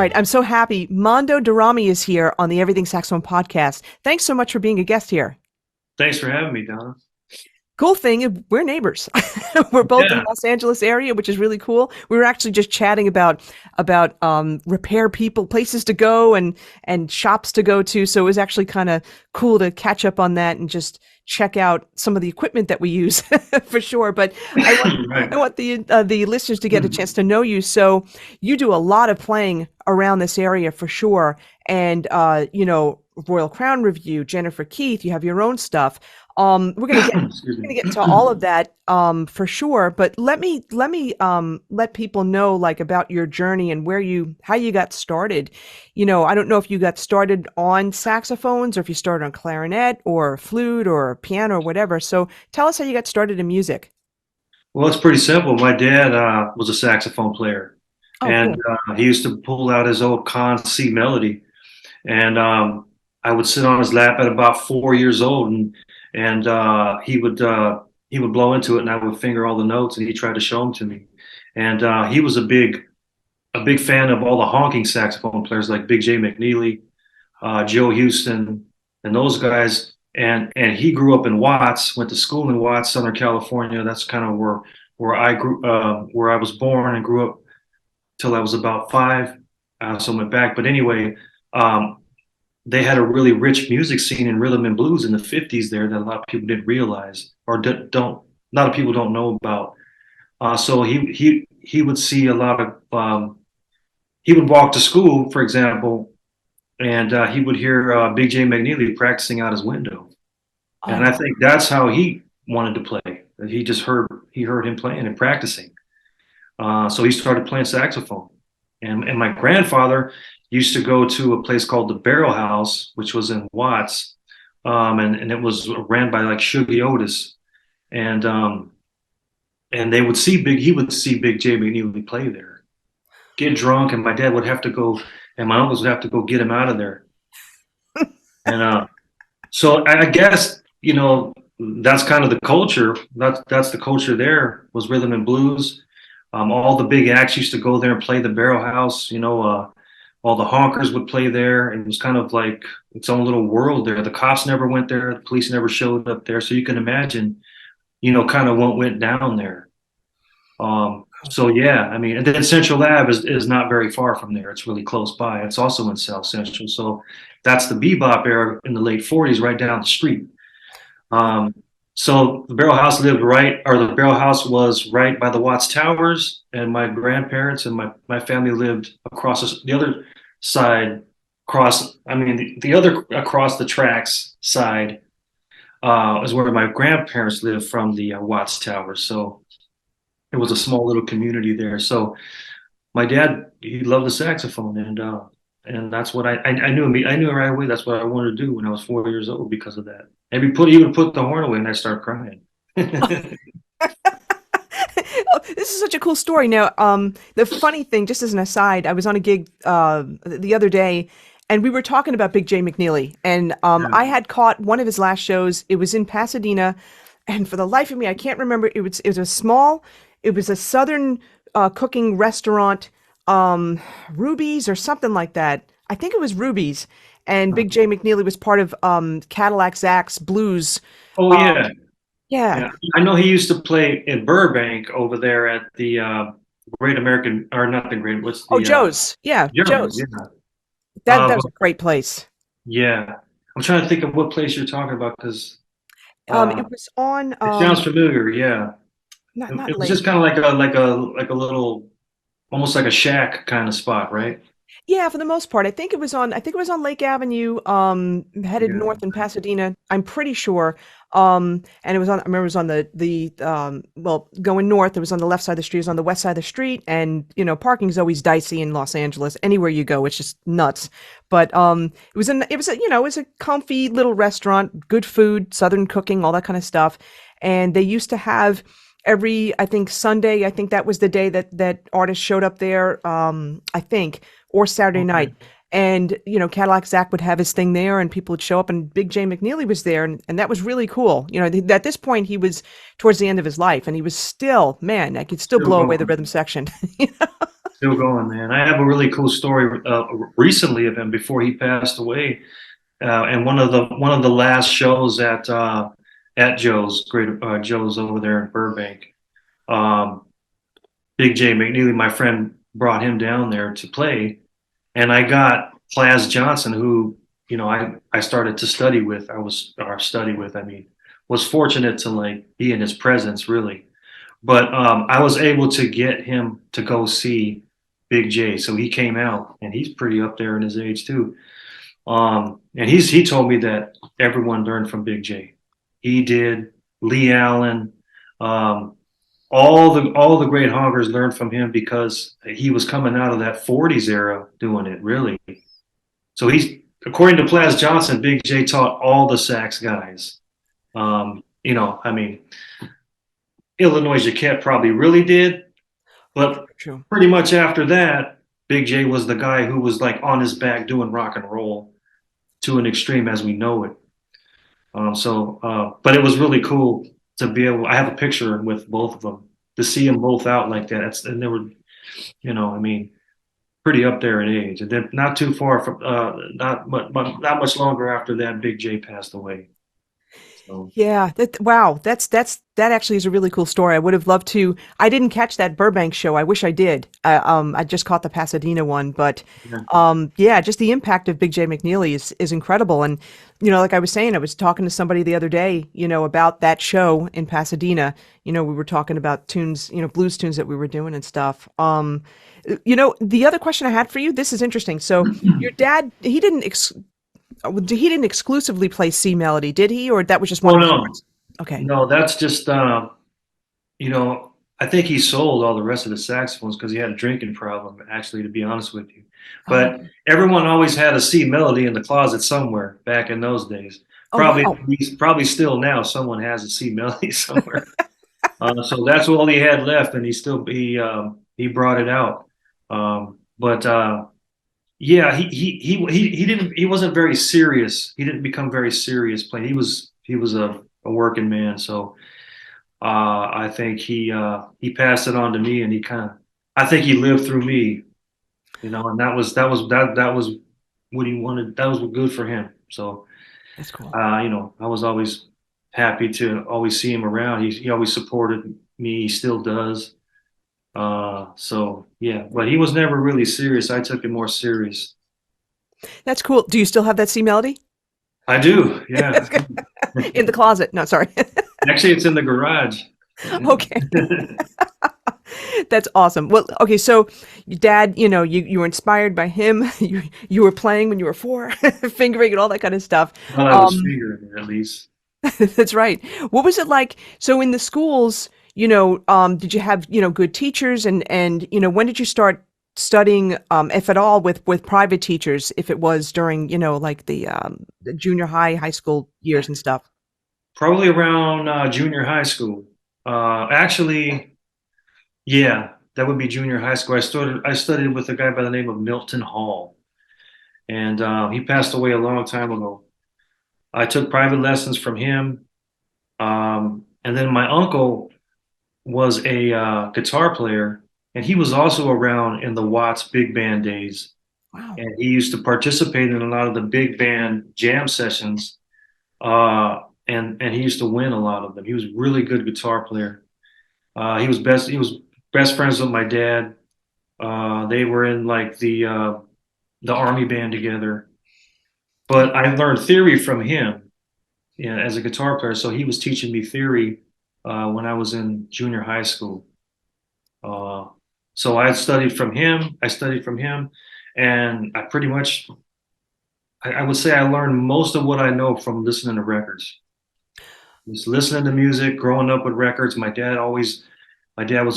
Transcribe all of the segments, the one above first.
right, I'm so happy. Mando Dorame is here on the Everything Saxophone podcast. Thanks so much for being a guest here. Thanks for having me, Donna. Cool thing, we're neighbors. We're both in Yeah. the Los Angeles area, which is really cool. We were actually just chatting about repair people, places to go, and shops to go to. So it was actually kind of cool to catch up on that and just check out some of the equipment that we use for sure. But Right. I want the listeners to get a chance to know you. So you do a lot of playing around this area for sure, and Royal Crown Revue, Jennifer Keith. You have your own stuff. We're gonna get Excuse we're me. gonna get into all of that for sure. But let people know like about your journey and how you got started. I don't know if you got started on saxophones or if you started on clarinet or flute or piano or whatever. So tell us how you got started in music. Well, it's pretty simple. My dad was a saxophone player, Oh, and cool. he used to pull out his old Con C melody, and I would sit on his lap at about 4 years old, and he would blow into it, and I would finger all the notes, and he tried to show them to me, and he was a big fan of all the honking saxophone players like Big Jay McNeely, Joe Houston, and those guys. And he grew up in Watts, went to school in Watts, Southern California. That's kind of where I was born and grew up till I was about five. So I went back. But anyway, um, they had a really rich music scene in rhythm and blues in the '50s there that a lot of people didn't realize or don't. A lot of people don't know about. So he would see a lot of. He would walk to school, for example, and he would hear Big Jay McNeely practicing out his window, and I Oh, think that's how he wanted to play. He heard him playing and practicing, so he started playing saxophone. And my grandfather used to go to a place called the Barrel House, which was in Watts, and it was ran by like Shuggy Otis, and they would see big. He would see Big Jay McNeely play there, get drunk, and my dad would have to go, and my uncles would have to go get him out of there. And so I guess that's kind of the culture. That's the culture there was rhythm and blues. All the big acts used to go there and play the Barrel House. All the honkers would play there. And it was kind of like its own little world there. The cops never went there. The police never showed up there. So you can imagine, kind of what went down there. So yeah, I mean, and then Central Ave is not very far from there. It's really close by. It's also in South Central. So that's the bebop era in the late '40s, right down the street. Um, so the Barrel House the Barrel House was right by the Watts Towers, and my grandparents and my family lived across the other side, the other across the tracks side is where my grandparents lived from the Watts Towers. So it was a small little community there. So my dad, he loved the saxophone, and that's what I knew right away. That's what I wanted to do when I was 4 years old because of that. And he would put the horn away, and I start crying. oh, this is such a cool story. Now, the funny thing, just as an aside, I was on a gig the other day, and we were talking about Big Jay McNeely, and I had caught one of his last shows. It was in Pasadena, and for the life of me, I can't remember. It was a Southern cooking restaurant, Ruby's or something like that. I think it was Ruby's, and Big Jay McNeely was part of Cadillac Zach's Blues. Oh Um, yeah, yeah. yeah. I know he used to play in Burbank over there at the Great American, or not the Great. What's Oh, the Joe's. Yeah, Jones? Joe's. Yeah. That was But a great place. yeah, I'm trying to think of what place you're talking about because It was on it sounds familiar. Yeah, not it was Lake. just kind of like a little, almost like a shack kind of spot, right? Yeah, for the most part. I think it was on Lake Avenue, headed Yeah. north in Pasadena. I'm pretty sure. And I remember it was on going north, it was on the left side of the street, it was on the west side of the street, and parking's always dicey in Los Angeles. Anywhere you go, it's just nuts. But it was a comfy little restaurant, good food, Southern cooking, all that kind of stuff. And they used to have I think Sunday, I think that was the day that artists showed up there, I think, or Saturday Okay. night. And, Cadillac Zach would have his thing there and people would show up and Big Jay McNeely was there. And that was really cool. At this point, he was towards the end of his life and he was still, man, I could still Still blow away the going. rhythm section. Still going, man. I have a really cool story recently of him before he passed away. And one of the last shows at Joe's over there in Burbank. Um, Big Jay McNeely, my friend, brought him down there to play, and I got Plas Johnson, who I started to study with. I mean, was fortunate to like be in his presence really, but I was able to get him to go see Big J. So he came out, and he's pretty up there in his age too. And he told me that everyone learned from Big J. He did. Lee Allen, um, all the great honkers learned from him because he was coming out of that '40s era doing it really. So he's according to Plas Johnson, Big J taught all the sax guys. I mean, Illinois Jacquet probably really did, but True. pretty much after that, Big J was the guy who was like on his back doing rock and roll to an extreme as we know it. But it was really cool to be able. I have a picture with both of them to see them both out like that. And they were, I mean, pretty up there in age, and then not too far from, not much longer after that, Big J passed away. So Yeah, wow, that actually is a really cool story. I would have loved to. I didn't catch that Burbank show. I wish I did. I just caught the Pasadena one, but yeah, yeah, just the impact of Big J McNeely is incredible. And like I was saying, I was talking to somebody the other day, about that show in Pasadena. We were talking about tunes, blues tunes that we were doing and stuff. The other question I had for you, this is interesting. So your dad, he didn't exclusively play C melody, did he? Or that was just one oh of the no, parts? Okay. no, that's just I think he sold all the rest of the saxophones because he had a drinking problem, actually, to be honest with you. Oh, But okay. everyone always had a C melody in the closet somewhere back in those days. Oh, wow. Probably still now someone has a C melody somewhere. So that's all he had left, and he brought it out. But yeah, he wasn't very serious. He didn't become very serious playing. He was a working man. So I think he passed it on to me, and I think he lived through me, and that was what he wanted. That was good for him. So That's cool. I was always happy to always see him around. He always supported me. He still does. So yeah, but he was never really serious. I took it more serious. That's cool. Do you still have that C melody? I do. Yeah. In the closet? No, sorry. Actually, it's in the garage. Okay. That's awesome. Well, okay, so your dad, you were inspired by him. You were playing when you were 4, fingering and all that kind of stuff. Well, I was Um, figuring at least. that's right. What was it like? So in the schools, did you have, good teachers and when did you start studying, if at all, with private teachers, if it was during, like the junior high school years and stuff? Probably around junior high school. Actually, yeah, that would be junior high school. I studied with a guy by the name of Milton Hall, and he passed away a long time ago. I took private lessons from him, and then my uncle was a guitar player, and he was also around in the Watts big band days, Wow. and he used to participate in a lot of the big band jam sessions, and he used to win a lot of them. He was a really good guitar player. He was best friends with my dad. They were in like the army band together. But I learned theory from him, yeah, as a guitar player. So he was teaching me theory when I was in junior high school. Uh, so I studied from him. And I pretty much, I would say I learned most of what I know from listening to records. Just listening to music, growing up with records. My dad was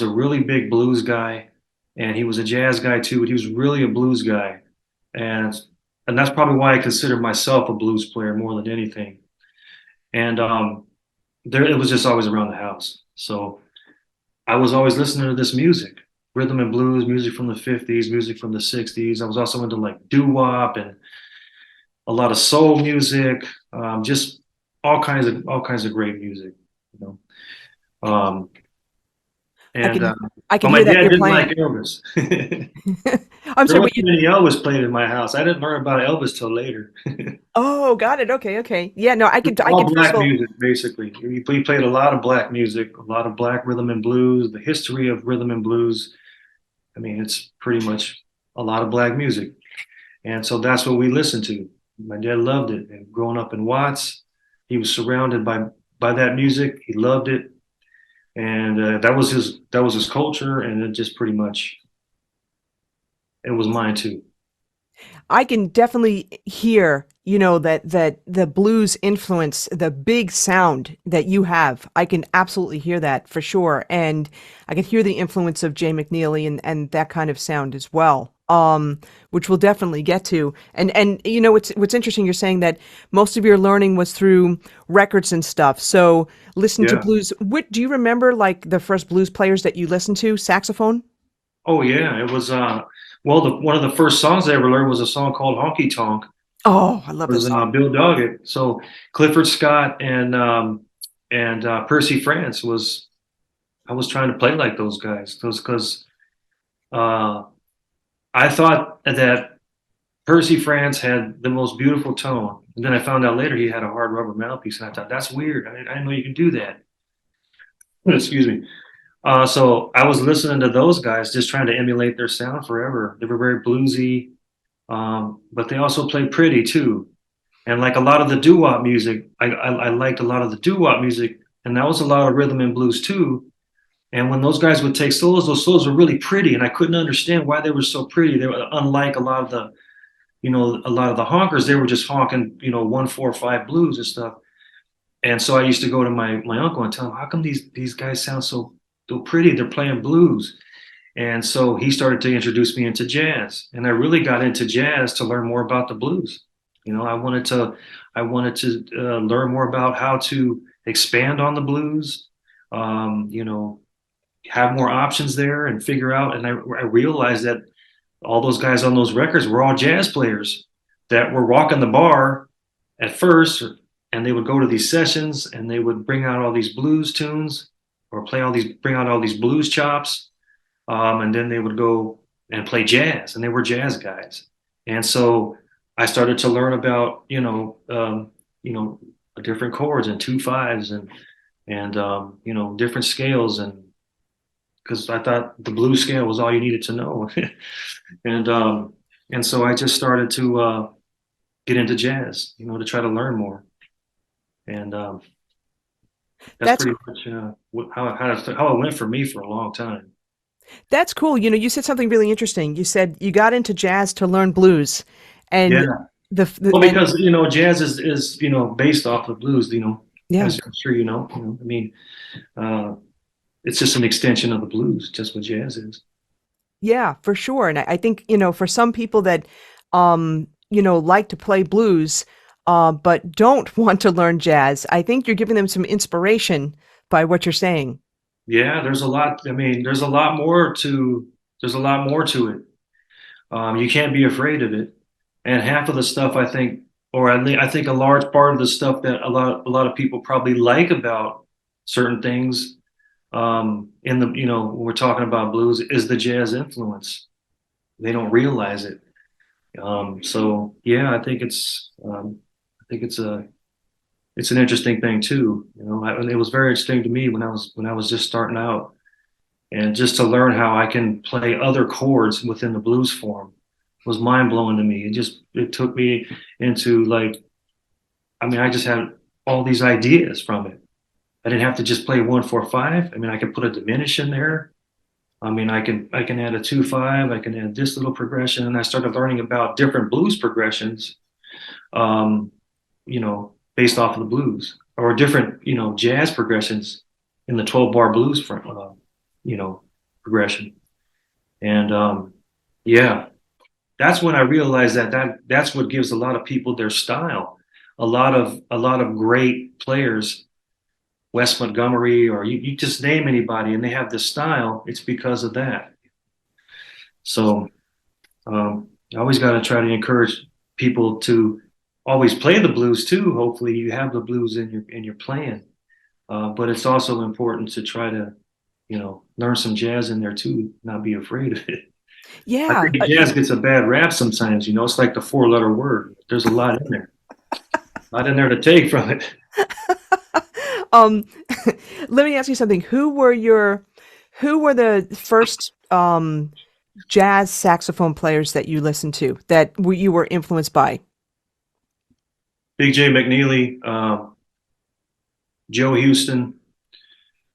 a really big blues guy, and he was a jazz guy too, but he was really a blues guy. And and that's probably why I consider myself a blues player more than anything. And there it was just always around the house. So I was always listening to this music, rhythm and blues, music from the '50s, music from the '60s. I was also into like doo-wop and a lot of soul music, just all kinds of great music, you know. Um, I And can I but can my hear that dad you're didn't like playing. Elvis. I'm There sorry, what wasn't you? any Elvis played in my house. I didn't learn about Elvis till later. Oh, got it. Okay, okay. Yeah, no, I All could first black of all. music, basically. We played a lot of black music, a lot of black rhythm and blues, the history of rhythm and blues. I mean, it's pretty much a lot of black music. And so that's what we listened to. My dad loved it. And growing up in Watts, he was surrounded by that music. He loved it. And that was his culture. And it just pretty much, it was mine too. I can definitely hear, that the blues influence, the big sound that you have. I can absolutely hear that for sure. And I can hear the influence of Jay McNeely and that kind of sound as well. Which we'll definitely get to. And what's interesting, you're saying that most of your learning was through records and stuff. So listen to Yeah. blues. What do you remember, like the first blues players that you listened to? Saxophone? Oh yeah. It was well, one of the first songs I ever learned was a song called Honky Tonk. Oh, I love It this was song. Bill Doggett. So Clifford Scott and Percy France was I was trying to play like those guys because uh, I thought that Percy France had the most beautiful tone, and then I found out later he had a hard rubber mouthpiece, and I thought that's weird. I didn't know you can do that. Excuse me. So I was listening to those guys, just trying to emulate their sound forever. They were very bluesy, but they also played pretty too. And like a lot of the doo-wop music, I liked a lot of the doo-wop music, and that was a lot of rhythm and blues too. And when those guys would take solos, those solos were really pretty, and I couldn't understand why they were so pretty. They were unlike a lot of the honkers. They were just honking, 1-4-5 blues and stuff. And so I used to go to my uncle and tell him, how come these guys sound so pretty? They're playing blues. And so he started to introduce me into jazz, and I really got into jazz to learn more about the blues. I wanted to learn more about how to expand on the blues. You know, have more options there and figure out. And I realized that all those guys on those records were all jazz players that were walking the bar at first, and they would go to these sessions and they would bring out all these blues tunes or bring out all these blues chops, and then they would go and play jazz, and they were jazz guys. And so I started to learn about you know different chords and 2/5s and different scales, and because I thought the blues scale was all you needed to know. and and so I just started to get into jazz, to try to learn more. And that's That's pretty much how it went for me for a long time. That's cool. You said something really interesting. You said you got into jazz to learn blues, and Yeah. the Well, and because jazz is based off of blues. yeah, As I'm sure you know. I mean, uh, it's just an extension of the blues, just what jazz is. yeah, for sure. And I think for some people that like to play blues, but don't want to learn jazz, I think you're giving them some inspiration by what you're saying. Yeah, there's a lot. I mean, there's a lot more to it. You can't be afraid of it. And half of the stuff I think, I think a large part of the stuff that a lot of people probably like about certain things, in the when we're talking about blues, is the jazz influence. They don't realize it. So yeah, I think it's an interesting thing too. And it was very interesting to me when I was just starting out, and just to learn how I can play other chords within the blues form was mind blowing to me. It took me into, like, I mean, I just had all these ideas from it. I didn't have to just play 1-4-5. I mean, I could put a diminish in there. I mean, I can add a 2/5. I can add this little progression, and I started learning about different blues progressions, um, based off of the blues, or different jazz progressions in the 12 bar blues you know progression. And yeah, that's when I realized that's what gives a lot of people their style. A lot of great players, Wes Montgomery, or you just name anybody, and they have this style. It's because of that. So I always got to try to encourage people to always play the blues too. Hopefully, you have the blues in your playing, but it's also important to try to learn some jazz in there too, not be afraid of it. I Yeah. think jazz gets a bad rap sometimes, it's like the four-letter word. There's a lot in there. A lot in there to take from it. Um, let me ask you something. Who were the first jazz saxophone players that you listened to that you were influenced by? Big Jay McNeely, Joe Houston.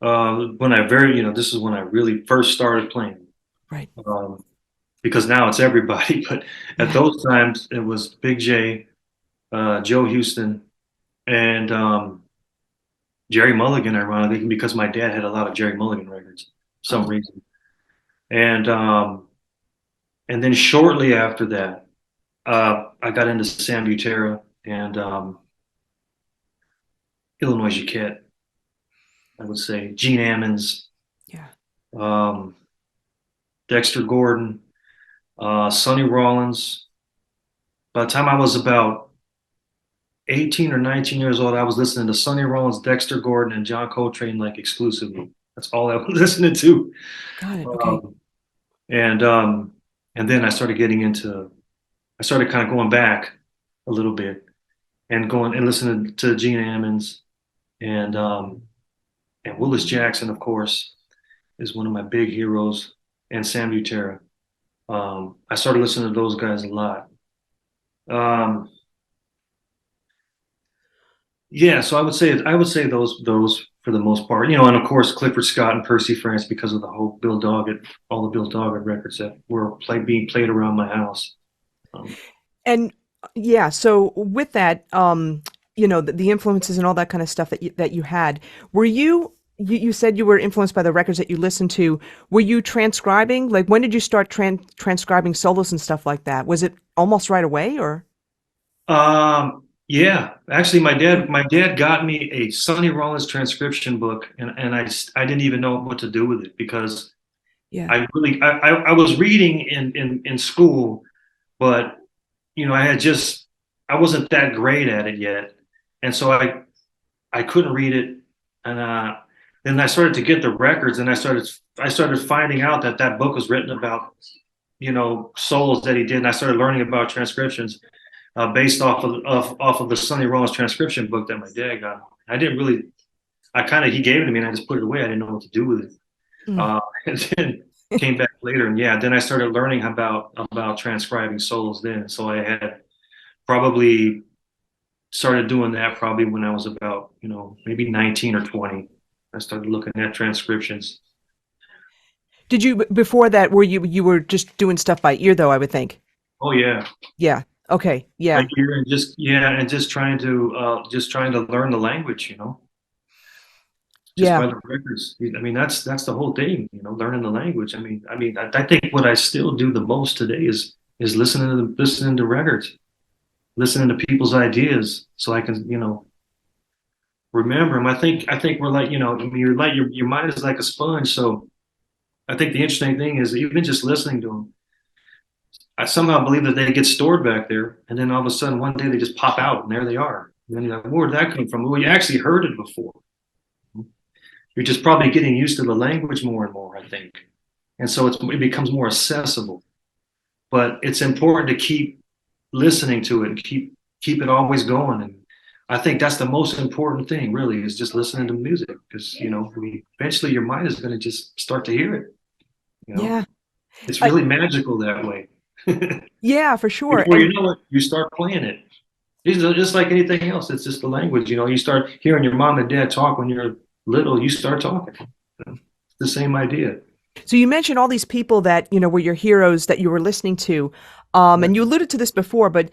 This is when I really first started playing. Right. Because now it's everybody, but at Yeah. those times it was Big J, Joe Houston, and Jerry Mulligan, ironically, because my dad had a lot of Jerry Mulligan records for some Oh, reason. And then shortly after that, I got into Sam Butera and Illinois Jacquet, I would say, Gene Ammons, yeah. um, Dexter Gordon, Sonny Rollins. By the time I was about 18 or 19 years old, I was listening to Sonny Rollins, Dexter Gordon, and John Coltrane like exclusively. That's all I was listening to. Got it. Okay. Um, and then I started kind of going back a little bit and going and listening to Gene Ammons and Willis Jackson, of course, is one of my big heroes, and Sam Butera. I started listening to those guys a lot. Um, yeah, so I would say those for the most part, and of course Clifford Scott and Percy France because of the whole all the Bill Doggett records that were being played around my house. Um, And yeah, so with that, the influences and all that kind of stuff that you had, were you said you were influenced by the records that you listened to. Were you transcribing? Like, when did you start transcribing solos and stuff like that? Was it almost right away, or? yeah, actually, my dad got me a Sonny Rollins transcription book, and I didn't even know what to do with it because Yeah. I was reading in school, but I wasn't that great at it yet, and so I couldn't read it, and then I started to get the records, and I started finding out that book was written about solos that he did, and I started learning about transcriptions based off of the Sonny Rollins transcription book that my dad got. I didn't really, he gave it to me, and I just put it away. I didn't know what to do with it. Mm. And then came back later, and yeah, then I started learning about transcribing solos. Then, so I had probably started doing that probably when I was about maybe 19 or 20. I started looking at transcriptions. Did you before that? Were you were just doing stuff by ear though? I would think. Oh yeah, Yeah. Okay. I Yeah. hear and just trying to learn the language. Just Yeah. by the records. I mean, that's the whole thing. Learning the language. I think what I still do the most today is listening to records, listening to people's ideas, so I can remember them. I think we're like I mean, you're like your mind is like a sponge. So I think the interesting thing is even just listening to them. I somehow believe that they get stored back there, and then all of a sudden one day they just pop out, and there they are. And then you're like, where did that come from? Well, you actually heard it before. You're just probably getting used to the language more and more, I think. And so it becomes more accessible. But it's important to keep listening to it and keep it always going. And I think that's the most important thing, really, is just listening to music because eventually your mind is going to just start to hear it. You know, Yeah. it's I, really magical that way. yeah, for sure. Before And you know it, you start playing it. It's just like anything else. It's just the language. You start hearing your mom and dad talk when you're little. You start talking. It's the same idea. so you mentioned all these people that, were your heroes that you were listening to. And you alluded to this before, but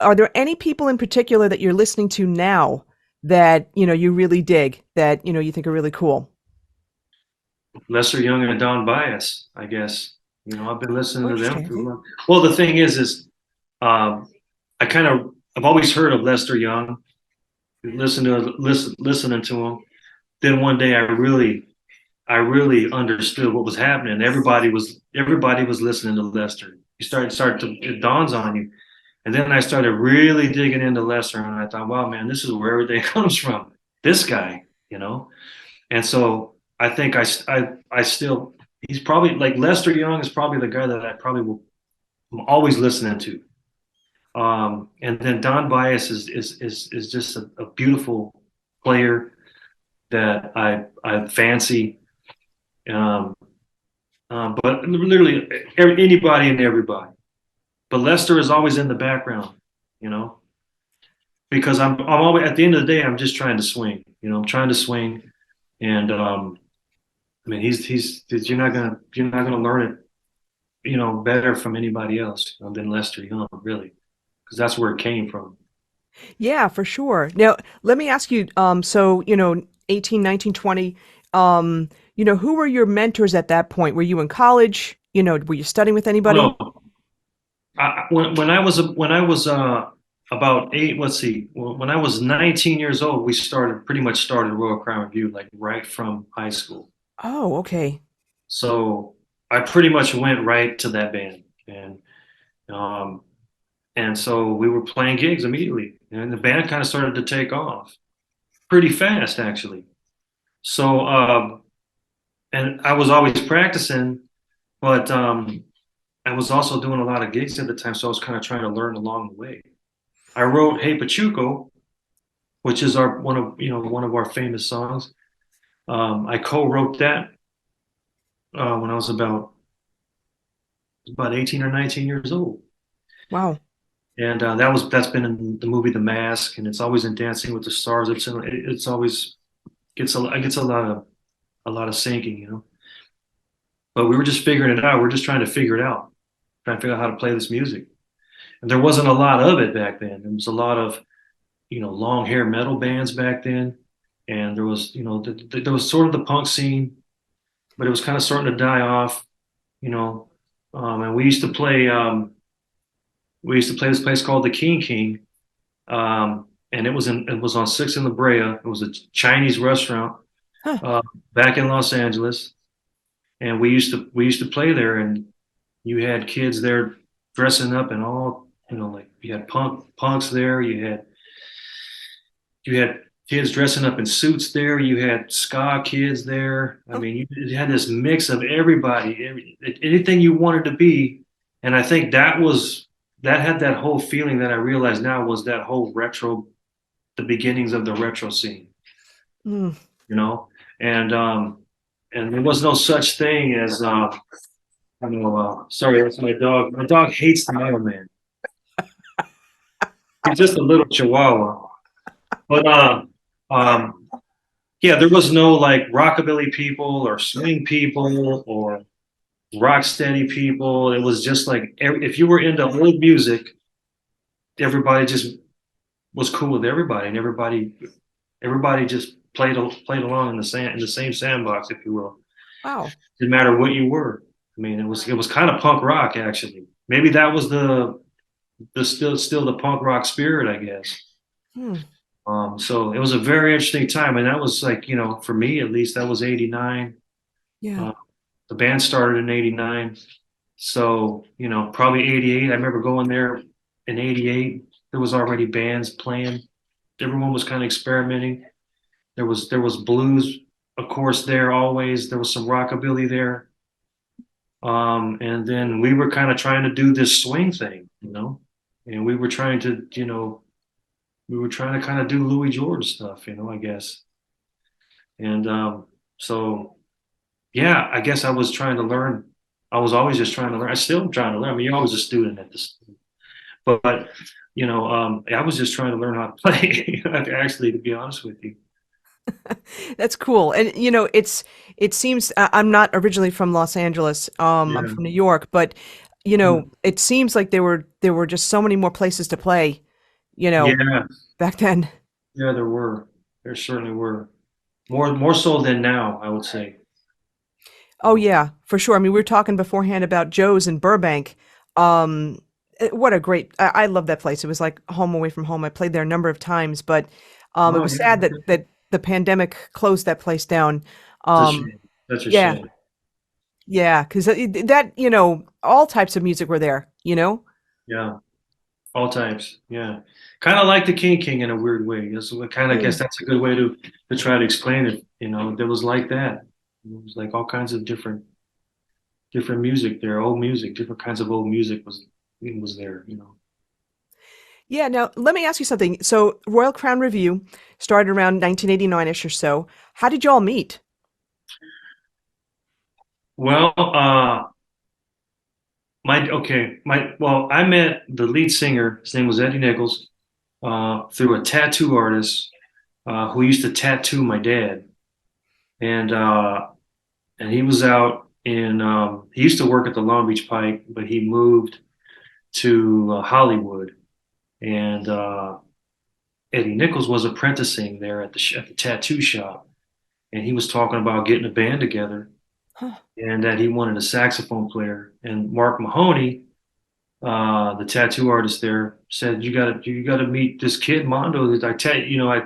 are there any people in particular that you're listening to now that, you really dig, that, you think are really cool? Lester Young and Don Bias, I guess. I've been Oh, listening to them interesting. for a Okay. long. Well, the thing is, um, I've always heard of Lester Young, listening to him. Then one day I really understood what was happening. Everybody was listening to Lester. It dawns on you. And then I started really digging into Lester, and I thought, wow, man, this is where everything comes from. This guy. And so I think I still, he's probably like Lester Young is probably the guy that I probably will, I'm always listening to. And then Don Bias is just a beautiful player that I fancy. Um, but literally anybody and everybody. But Lester is always in the background, you know, because I'm always at the end of the day I'm just trying to swing. I'm trying to swing, and I mean he's you're not gonna learn it, better from anybody else than Lester Young, really, because that's where it came from. Yeah, for sure. Now, let me ask you, so, 18, 19, 20, who were your mentors at that point? Were you in college? Were you studying with Oh anybody? no, when I was about eight, let's see, when I was 19 years old, we pretty much started Royal Crown Revue like right from high school. Oh, okay. So I pretty much went right to that band, um, and so we were playing gigs immediately, and the band kind of started to take off pretty fast, actually. So and I was always practicing, but I was also doing a lot of gigs at the time, so I was kind of trying to learn along the way. I wrote "Hey Pachuco," which is our one of our famous songs. I co-wrote that when I was about 18 or 19 years old. Wow. And that's been in the movie The Mask, and it's always in Dancing with the Stars. It's always gets a lot of sinking, But we were just figuring it out. We're just trying to figure it out, trying to figure out how to play this music. And there wasn't a lot of it back then. There was a lot of long hair metal bands back then, and there was there was sort of the punk scene, but it was kind of starting to die off, you know. And we used to play this place called the King, and it was on Sixth and La Brea. It was a Chinese restaurant Huh. uh, back in Los Angeles, and we used to play there, and you had kids there dressing up and all, like you had punks there, you had kids dressing up in suits there, you had ska kids there. I Oh, mean, you had this mix of everybody, anything you wanted to be, and I think that had that whole feeling that I realize now was that whole retro, the beginnings of the retro scene, mm. you know, and and there was no such thing as sorry, that's my dog. My dog hates the mailman. He's just a little chihuahua. But yeah, there was no like rockabilly people or swing people or rock steady people. It was just like if you were into old music, everybody just was cool with everybody, and everybody just played along in the same sandbox, if you will. Wow. Didn't matter what you were. I mean, it was kind of punk rock actually. Maybe that was the still the punk rock spirit, I guess. Hmm. So it was a very interesting time, and that was like, for me at least, that was '89. Yeah. Uh, the band started in '89, so probably '88. I remember going there in '88. There was already bands playing. Everyone was kind of experimenting. There was blues, of course, there always. There was some rockabilly there, and then we were kind of trying to do this swing thing, and we were trying to kind of do Louis George stuff, I guess. And so, yeah, I guess I was trying to learn. I was always just trying to learn. I still am trying to learn. I mean, you're always a student at this, but I was just trying to learn how to play. Actually, to be honest with you. That's cool. And it seems I'm not originally from Los Angeles. I'm Yeah. from New York, but Mm. it seems like there were just so many more places to play, you know, Yeah. back then. Yeah. There were. There certainly were. More so than now, I would say. Oh yeah, for sure. I mean, we were talking beforehand about Joe's in Burbank. What a great, I love that place. It was like home away from home. I played there a number of times, but it Oh was sad yeah. that the pandemic closed that place down. It's a Um, shame. Such a yeah, shame. yeah, because all types of music were there. Yeah. All types. Yeah. Kind of like the King in a weird way. That's what kind of guess Mm. that's a good way to try to explain it. There was like that. It was like all kinds of different music there, old music, different kinds of old music was there, you know. Yeah, now let me ask you something. So, Royal Crown Revue started around 1989-ish or so. How did y'all meet? Well, I met the lead singer. His name was Eddie Nichols, through a tattoo artist who used to tattoo my dad, and he was out in. He used to work at the Long Beach Pike, but he moved to Hollywood, and Eddie Nichols was apprenticing there at the tattoo shop, and he was talking about getting a band together, Huh. and that he wanted a saxophone player. And Mark Mahoney, the tattoo artist there, said, you gotta meet this kid Mando. That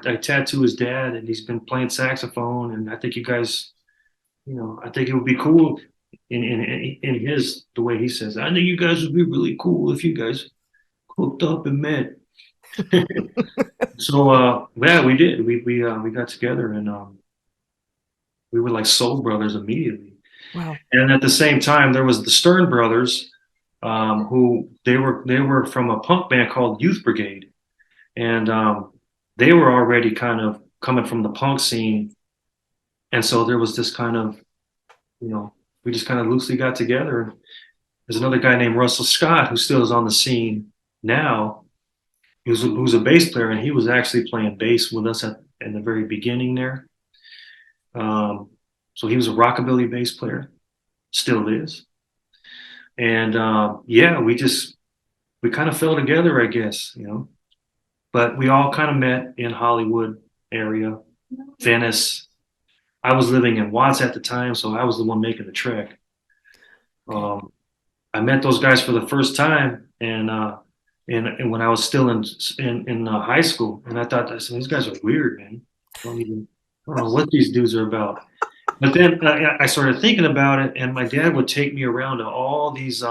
I tattoo his dad, and he's been playing saxophone, and I think you guys, I think it would be cool in his the way he says. I think you guys would be really cool if you guys hooked up and met. So yeah, we did. We got together, and we were like soul brothers immediately. Wow. And at the same time, there was the Stern brothers, who they were from a punk band called Youth Brigade, and they were already kind of coming from the punk scene, and so there was this kind of, you know, we just kind of loosely got together. There's another guy named Russell Scott who still is on the scene now. Who's a bass player, and he was actually playing bass with us in the very beginning there. Um, so he was a rockabilly bass player, still is. And yeah, we kind of fell together, I guess, you know. But we all kind of met in Hollywood area, Venice. I was living in Watts at the time, so I was the one making the trek. Okay. I met those guys for the first time, and when I was still in high school, and I said, these guys are weird, man. I don't know what these dudes are about. But then I started thinking about it, and my dad would take me around to all these.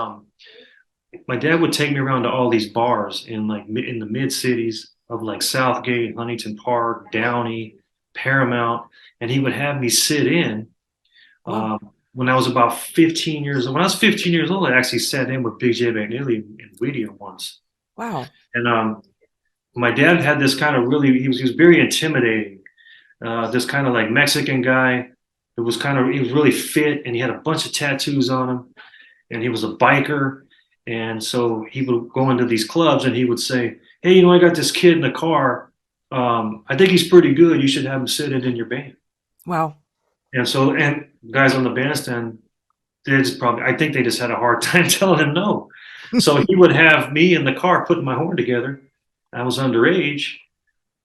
My dad would take me around to all these bars in the mid cities of like Southgate, Huntington Park, Downey, Paramount, and he would have me sit in. Whoa. When I was about 15 years old. When I was 15 years old, I actually sat in with Big Jay McNeely in Whittier once. Wow. And my dad had this kind of really, he was very intimidating. This kind of like Mexican guy. He was really fit, and he had a bunch of tattoos on him, and he was a biker. And so he would go into these clubs, and he would say, "Hey, I got this kid in the car. I think he's pretty good. You should have him sit in your band." Wow. And guys on the bandstand, I think they just had a hard time telling him no. So he would have me in the car putting my horn together. I was underage,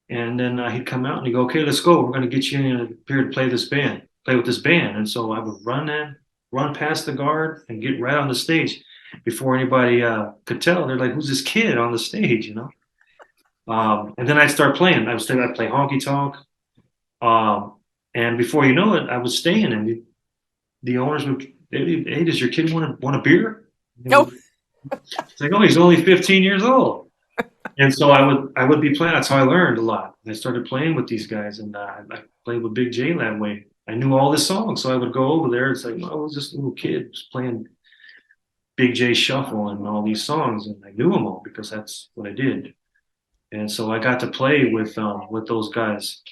and then he'd come out and he'd go, "Okay, let's go. We're going to get you in here to play with this band." And so I would run past the guard, and get right on the stage before anybody could tell. They're like, "Who's this kid on the stage?" And then I'd start playing. I'd play honky tonk. Um, and before you know it, I was staying, and the owners would, "Hey, does your kid want a beer?" No. It's like, "Oh, he's only 15 years old." And so I would be playing. That's how I learned a lot. I started playing with these guys, and I played with Big J that way. I knew all the songs, so I would go over there. It's like, well, I was just a little kid just playing Big J Shuffle and all these songs, and I knew them all because that's what I did. And so I got to play with those guys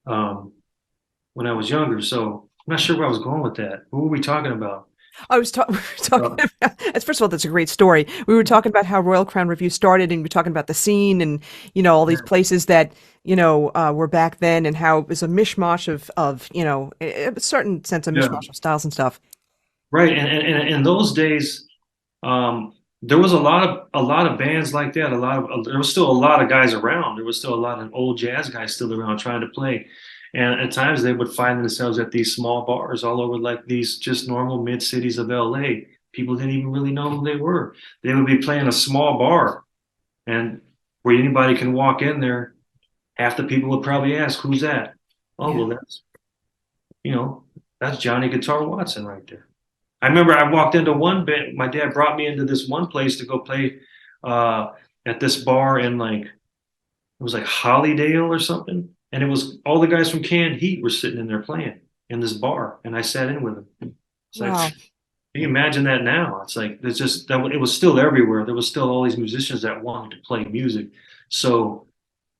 um, when I was younger. So I'm not sure where I was going with that. What were we talking about? We were talking Uh, about, first of all, that's a great story. We were talking about how Royal Crown Revue started, and we were talking about the scene and, all these places that, were back then, and how it was a mishmash of, a certain sense of yeah. mishmash of styles and stuff. Right, and in those days, there was a lot of bands like that. There was still a lot of guys around. There was still a lot of old jazz guys still around trying to play, and at times they would find themselves at these small bars all over, like these just normal mid cities of LA. People didn't even really know who they were. They would be playing a small bar, and where anybody can walk in there. Half the people would probably ask, "Who's that?" Oh, Yeah. well, you know, that's Johnny Guitar Watson right there. I remember I walked into one band. My dad brought me into this one place to go play uh, at this bar in it was like Hollydale or something. And it was all the guys from Canned Heat were sitting in there playing. in this bar, and I sat in with him. It's like, Wow. can you imagine that now? It's like it's just that it was still everywhere. There was still all these musicians that wanted to play music. So,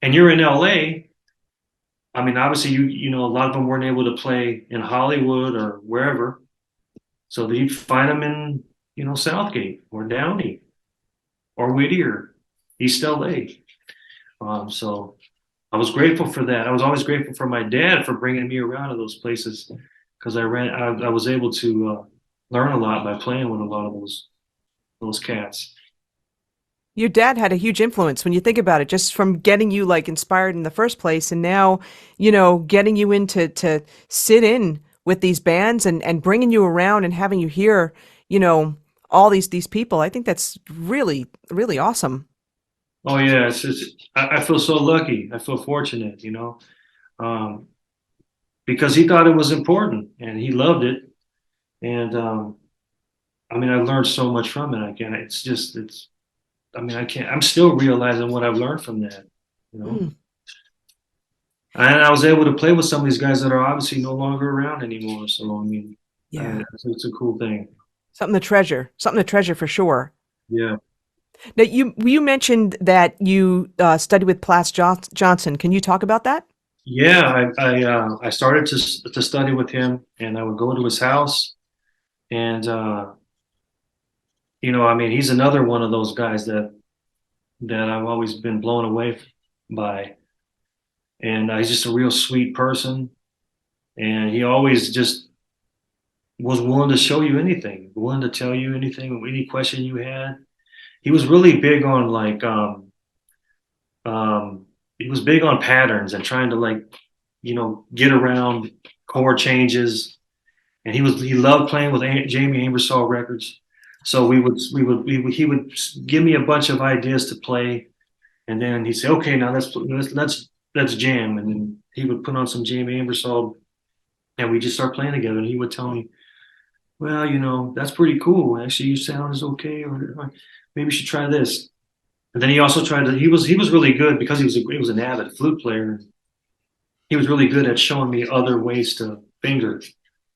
and you're in LA. I mean, obviously, you know a lot of them weren't able to play in Hollywood or wherever. So you'd find them in Southgate or Downey or Whittier, East LA. So I was grateful for that. I was always grateful for my dad for bringing me around to those places because I was able to learn a lot by playing with a lot of those cats. Your dad had a huge influence when you think about it, just from getting you like inspired in the first place, and now, getting you into to sit in with these bands and bringing you around and having you hear, you know, all these people. I think that's really, really awesome. Oh yeah, I feel so lucky. I feel fortunate, um, because he thought it was important and he loved it. And I mean, I learned so much from it. I can. It's just it's. I mean, I can't. I'm still realizing what I've learned from that. You know. Mm, And I was able to play with some of these guys that are obviously no longer around anymore. So I mean, yeah, it's a cool thing. something to treasure for sure. Yeah, Now, you mentioned that you studied with Plas Johnson. Can you talk about that? yeah. I started to study with him, and I would go to his house, and I mean, he's another one of those guys that I've always been blown away by, and he's just a real sweet person, and he always just was willing to show you anything, willing to tell you anything, any question you had. He was really big on like he was big on patterns and trying to like get around chord changes, and he loved playing with Jamie Amersall records. So he would give me a bunch of ideas to play, and then he'd say, okay, now let's jam, and then he would put on some Jamie Amersall, and we just start playing together, and he would tell me, well, that's pretty cool, actually your sound is okay, or maybe you should try this. And then he also tried to. He was really good because he was an avid flute player. He was really good at showing me other ways to finger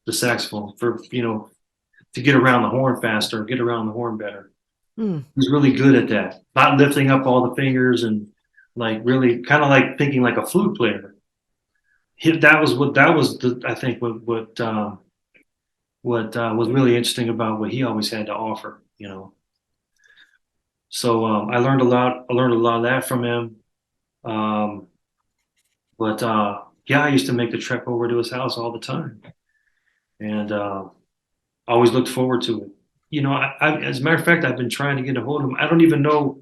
the saxophone for to get around the horn faster, get around the horn better. Mm, He was really good at that, not lifting up all the fingers and like really kind of like thinking like a flute player. That was I think what was really interesting about what he always had to offer. So I learned a lot. I learned a lot of that from him. Um, but yeah, I used to make the trek over to his house all the time, and always looked forward to it. As a matter of fact, I've been trying to get a hold of him. I don't even know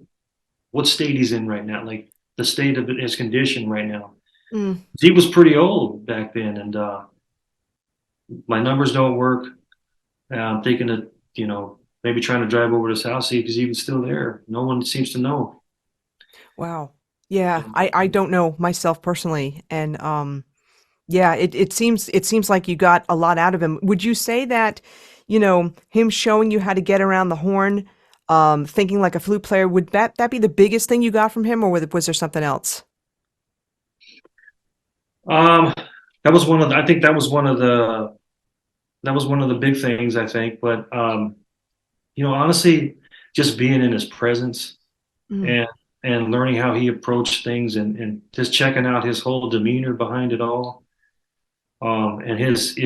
what state he's in right now, like the state of his condition right now. mm. He was pretty old back then, and my numbers don't work. I'm thinking of, maybe trying to drive over to his house, see if he's even still there. No one seems to know. Wow. Yeah, I don't know myself personally, and yeah, it seems like you got a lot out of him. Would you say that, him showing you how to get around the horn, thinking like a flute player, would that be the biggest thing you got from him, or was there something else? Um, that was one of the, I think that was one of the big things, I think. But honestly, just being in his presence Mm, and learning how he approached things, and just checking out his whole demeanor behind it all, and his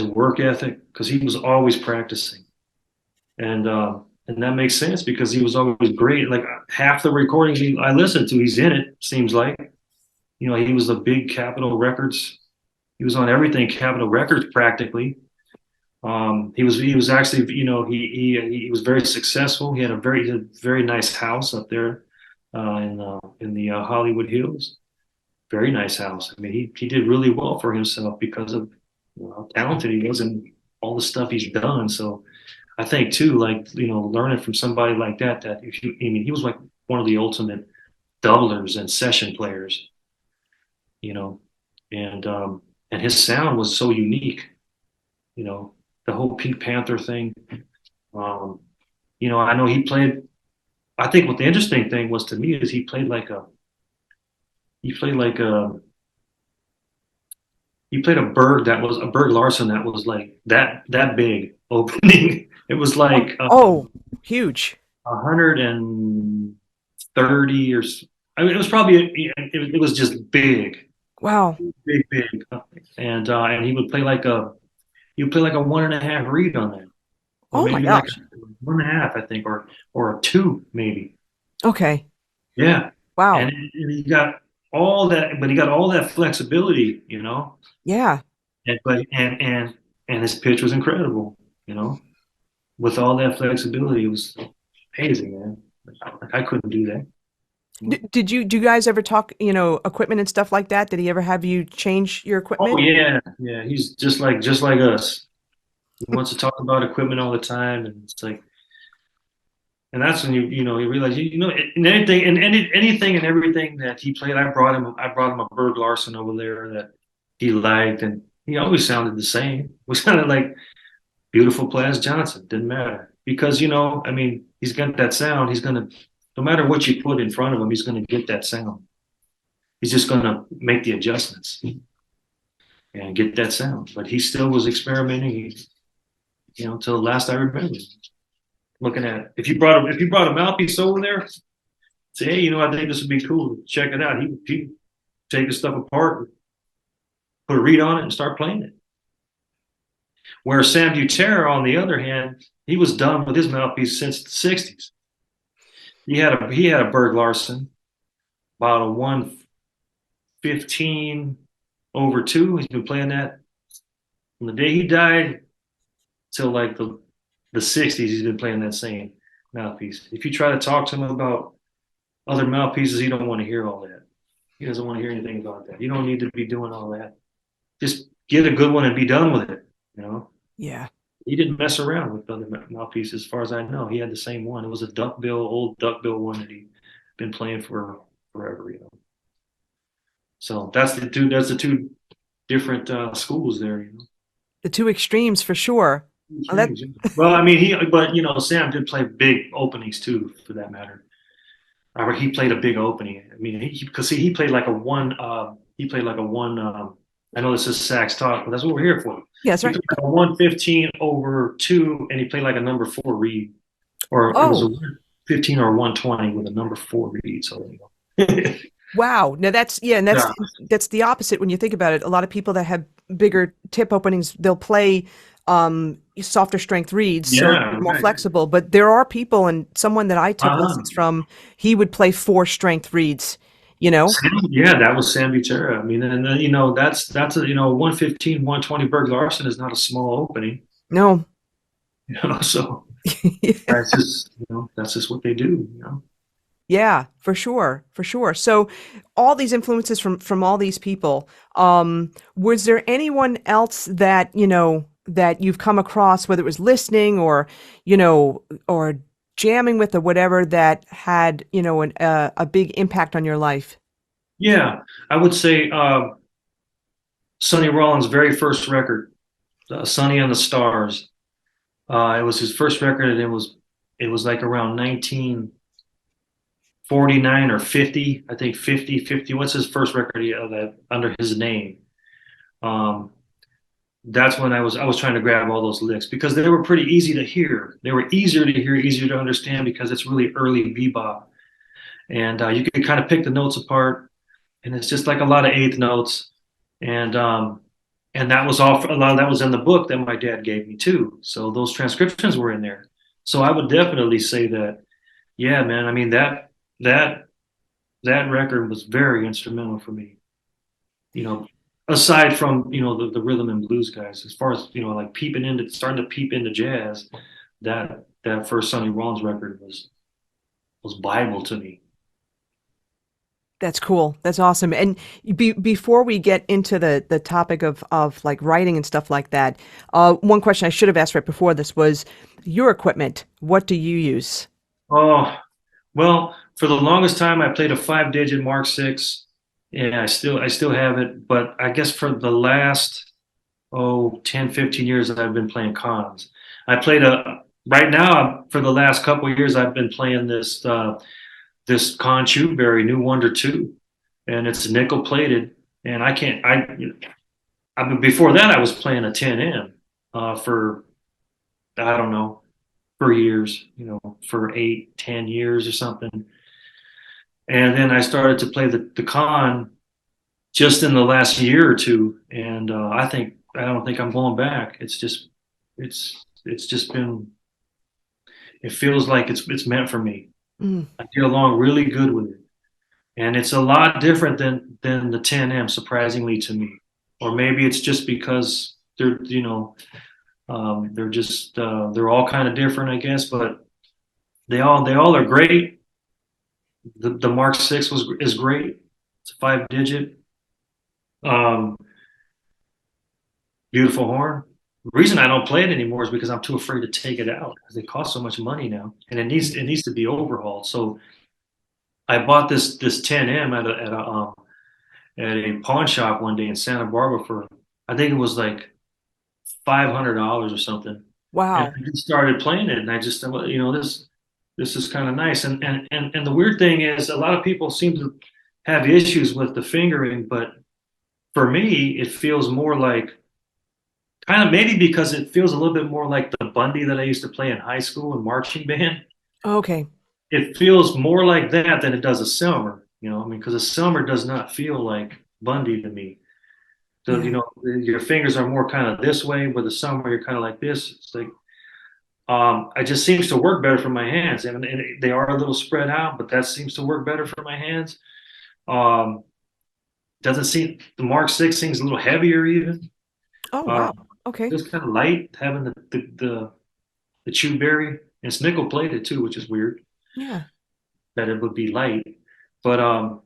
work ethic, because he was always practicing, and that makes sense because he was always great. Like half the recordings I listened to, he's in it. Seems like he was the big Capitol Records. He was on everything Capitol Records practically. He was actually, he was very successful. He had a very nice house up there in the Hollywood Hills. Very nice house. I mean, he did really well for himself because of how talented he was and all the stuff he's done. So I think too, like learning from somebody like that, I mean, he was like one of the ultimate doublers and session players, you know, and his sound was so unique. You know, the whole Pink Panther thing. Um, I know he played. I think what the interesting thing was to me is he played like a he played a Berg Larson that was like that big opening. It was like Oh, huge. 130 I mean, it was probably it was just big, Wow. big, and he would play like a 1.5 read on that, or Oh my maybe like gosh. 1.5, I think, or a 2 maybe. Okay. Yeah, Wow. and he got all that, but he got all that flexibility, you know, Yeah. and his pitch was incredible, you know, with all that flexibility, it was amazing, man. Like, I couldn't do that. Do you guys ever talk, equipment and stuff like that? Did he ever have you change your Oh equipment? yeah, yeah. He's just like us. He wants to talk about equipment all the time, and it's like, and that's when you realize in anything anything and everything that he played. I brought him a Berg Larson over there that he liked, and he always sounded the same. We sounded like beautiful Plas Johnson. Didn't matter because I mean, he's got that sound. He's gonna no matter what you put in front of him, he's gonna get that sound. He's just gonna make the adjustments and get that sound. But he still was experimenting, until the last I remember. Looking at it. If you brought a mouthpiece over there, say, hey, I think this would be cool. Check it out. He take the stuff apart, put a reed on it, and start playing it. Where Sam Butera, on the other hand, he was done with his mouthpiece since the '60s. He had a Berg Larson, about a 115 over 2. He's been playing that from the day he died till like the '60s. He's been playing that same mouthpiece. If you try to talk to him about other mouthpieces, he don't want to hear all that. He doesn't want to hear anything about that. You don't need to be doing all that. Just get a good one and be done with it. Yeah. He didn't mess around with other mouthpieces, as far as I know. He had the same one. It was a old duckbill one that he'd been playing for forever. So that's the two. That's the two different schools there. The two extremes for sure. That Strange. Well, I mean, but Sam did play big openings too, for that matter. He played a big opening. I mean, because he played like a one. He played like a one. I know this is sax talk, but that's what we're here for. Yeah, that's He right. played like a 115 over 2, and he played like a number 4 reed, or it was a Oh, 115 or 120 with a number 4 reed. So there you go. wow. Now and Yeah, that's the opposite when you think about it. A lot of people that have bigger tip openings, they'll play softer strength reeds, so yeah, they're more right. flexible. But there are people, and someone that I took Uh-huh. lessons from, he would play 4 strength reeds, you know? Yeah, that was Sam Butera. I mean, and that's a 115, 120 Berg Larson is not a small opening. No. So that's just what they do. Yeah, for sure, for sure. So all these influences from all these people, was there anyone else that, that you've come across, whether it was listening or, or jamming with or whatever, that had, a big impact on your life? Yeah, I would say Sonny Rollins' very first record, "Sonny and the Stars." It was his first record, and it was like around 1949 or 50, I think 50. What's his first record that under his name? Um, that's when I was trying to grab all those licks because they were pretty easy to hear. They were easier to hear, easier to understand because it's really early bebop, and you can kind of pick the notes apart, and it's just like a lot of eighth notes, and that was all. A lot of that was in the book that my dad gave me too. So those transcriptions were in there. So I would definitely say that, yeah, man. I mean that that record was very instrumental for me. You know, aside from the rhythm and blues guys, as far as like starting to peep into jazz, that first Sonny Rollins record was Bible to me. That's cool. That's awesome. And before we get into the topic of like writing and stuff like that, one question I should have asked right before this was your equipment. What do you use? Oh, well, for the longest time, I played a 5-digit Mark 6. Yeah, I still have it, but I guess for the last 10, 15 years I've been playing cons. I played a right now for the last couple of years I've been playing this Con Berry New Wonder 2, and it's nickel plated, and I mean, before that, I was playing a 10M for, I don't know, for years, for 8, 10 years or something. And then I started to play the con just in the last year or two. And I don't think I'm going back. It's just been, it feels like it's meant for me. Mm. I get along really good with it. And it's a lot different than the 10M, surprisingly to me. Or maybe it's just because they're just they're all kind of different, I guess. But they all are great. The Mark 6 is great. It's a 5 digit, um, beautiful horn. The reason I don't play it anymore is because I'm too afraid to take it out because they cost so much money now, and it needs to be overhauled. So I bought this 10M at a pawn shop one day in Santa Barbara for, I think it was like $500 or something. And Wow. I just started playing it, and I just thought, this is kind of nice. And the weird thing is, a lot of people seem to have issues with the fingering, but for me, it feels more like, kind of, maybe because it feels a little bit more like the Bundy that I used to play in high school and marching band. Okay. It feels more like that than it does a Selmer. I mean, because a Selmer does not feel like Bundy to me. So, Yeah. your fingers are more kind of this way, with the Selmer, you're kind of like this. It's like, it just seems to work better for my hands. And they are a little spread out, but that seems to work better for my hands. Um, doesn't seem, the Mark 6 seems a little heavier even. Oh, Uh, wow. Okay. just kind of light, having the chew berry. And it's nickel plated too, which is weird Yeah. that it would be light. But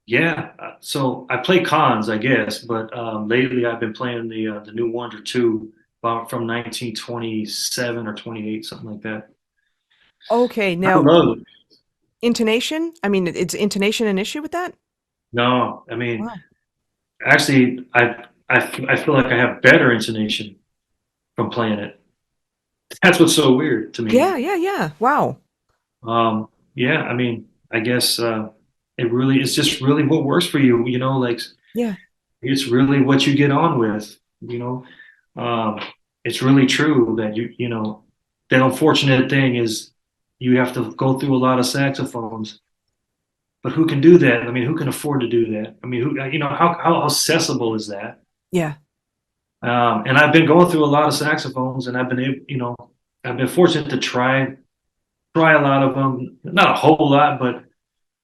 yeah, so I play cons, I guess, but lately I've been playing the new Wonder 2, about from 1927 or 28, something like that. Okay. I Now, love it. intonation. I mean, it's intonation an issue with that? No, I mean, Wow. actually, I feel like I have better intonation from playing it. That's what's so weird to me. Yeah. Yeah. Yeah. Wow. Yeah, I mean, I guess it's just really what works for you, like Yeah. it's really what you get on with, you know. Um, it's really true that the unfortunate thing is you have to go through a lot of saxophones, but who can do that? I mean, who can afford to do that? I mean, how accessible is that? Yeah. And I've been going through a lot of saxophones, and I've been able, I've been fortunate to try a lot of them, not a whole lot, but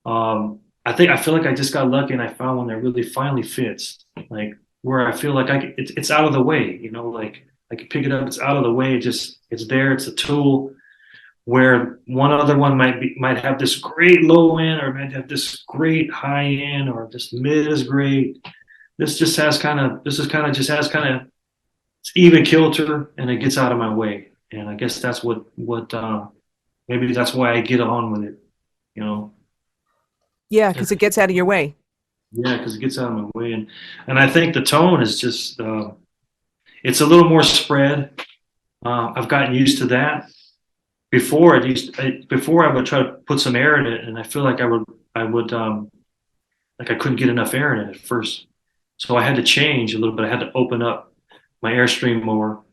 I feel like I just got lucky and I found one that really finally fits, like where I feel like it's out of the way, like I can pick it up, it's out of the way, it's there, it's a tool. Where one other one might have this great low end, or might have this great high end, or this mid is great. This is kind of just has kind of, it's even kilter, and it gets out of my way. And I guess that's what maybe that's why I get on with it, you know. Yeah. Because it gets out of your way. Yeah, because it gets out of my way, and I think the tone is just it's a little more spread. I've gotten used to that. Before I would try to put some air in it, and I feel like I would like I couldn't get enough air in it at first, so I had to change a little bit. I had to open up my airstream more,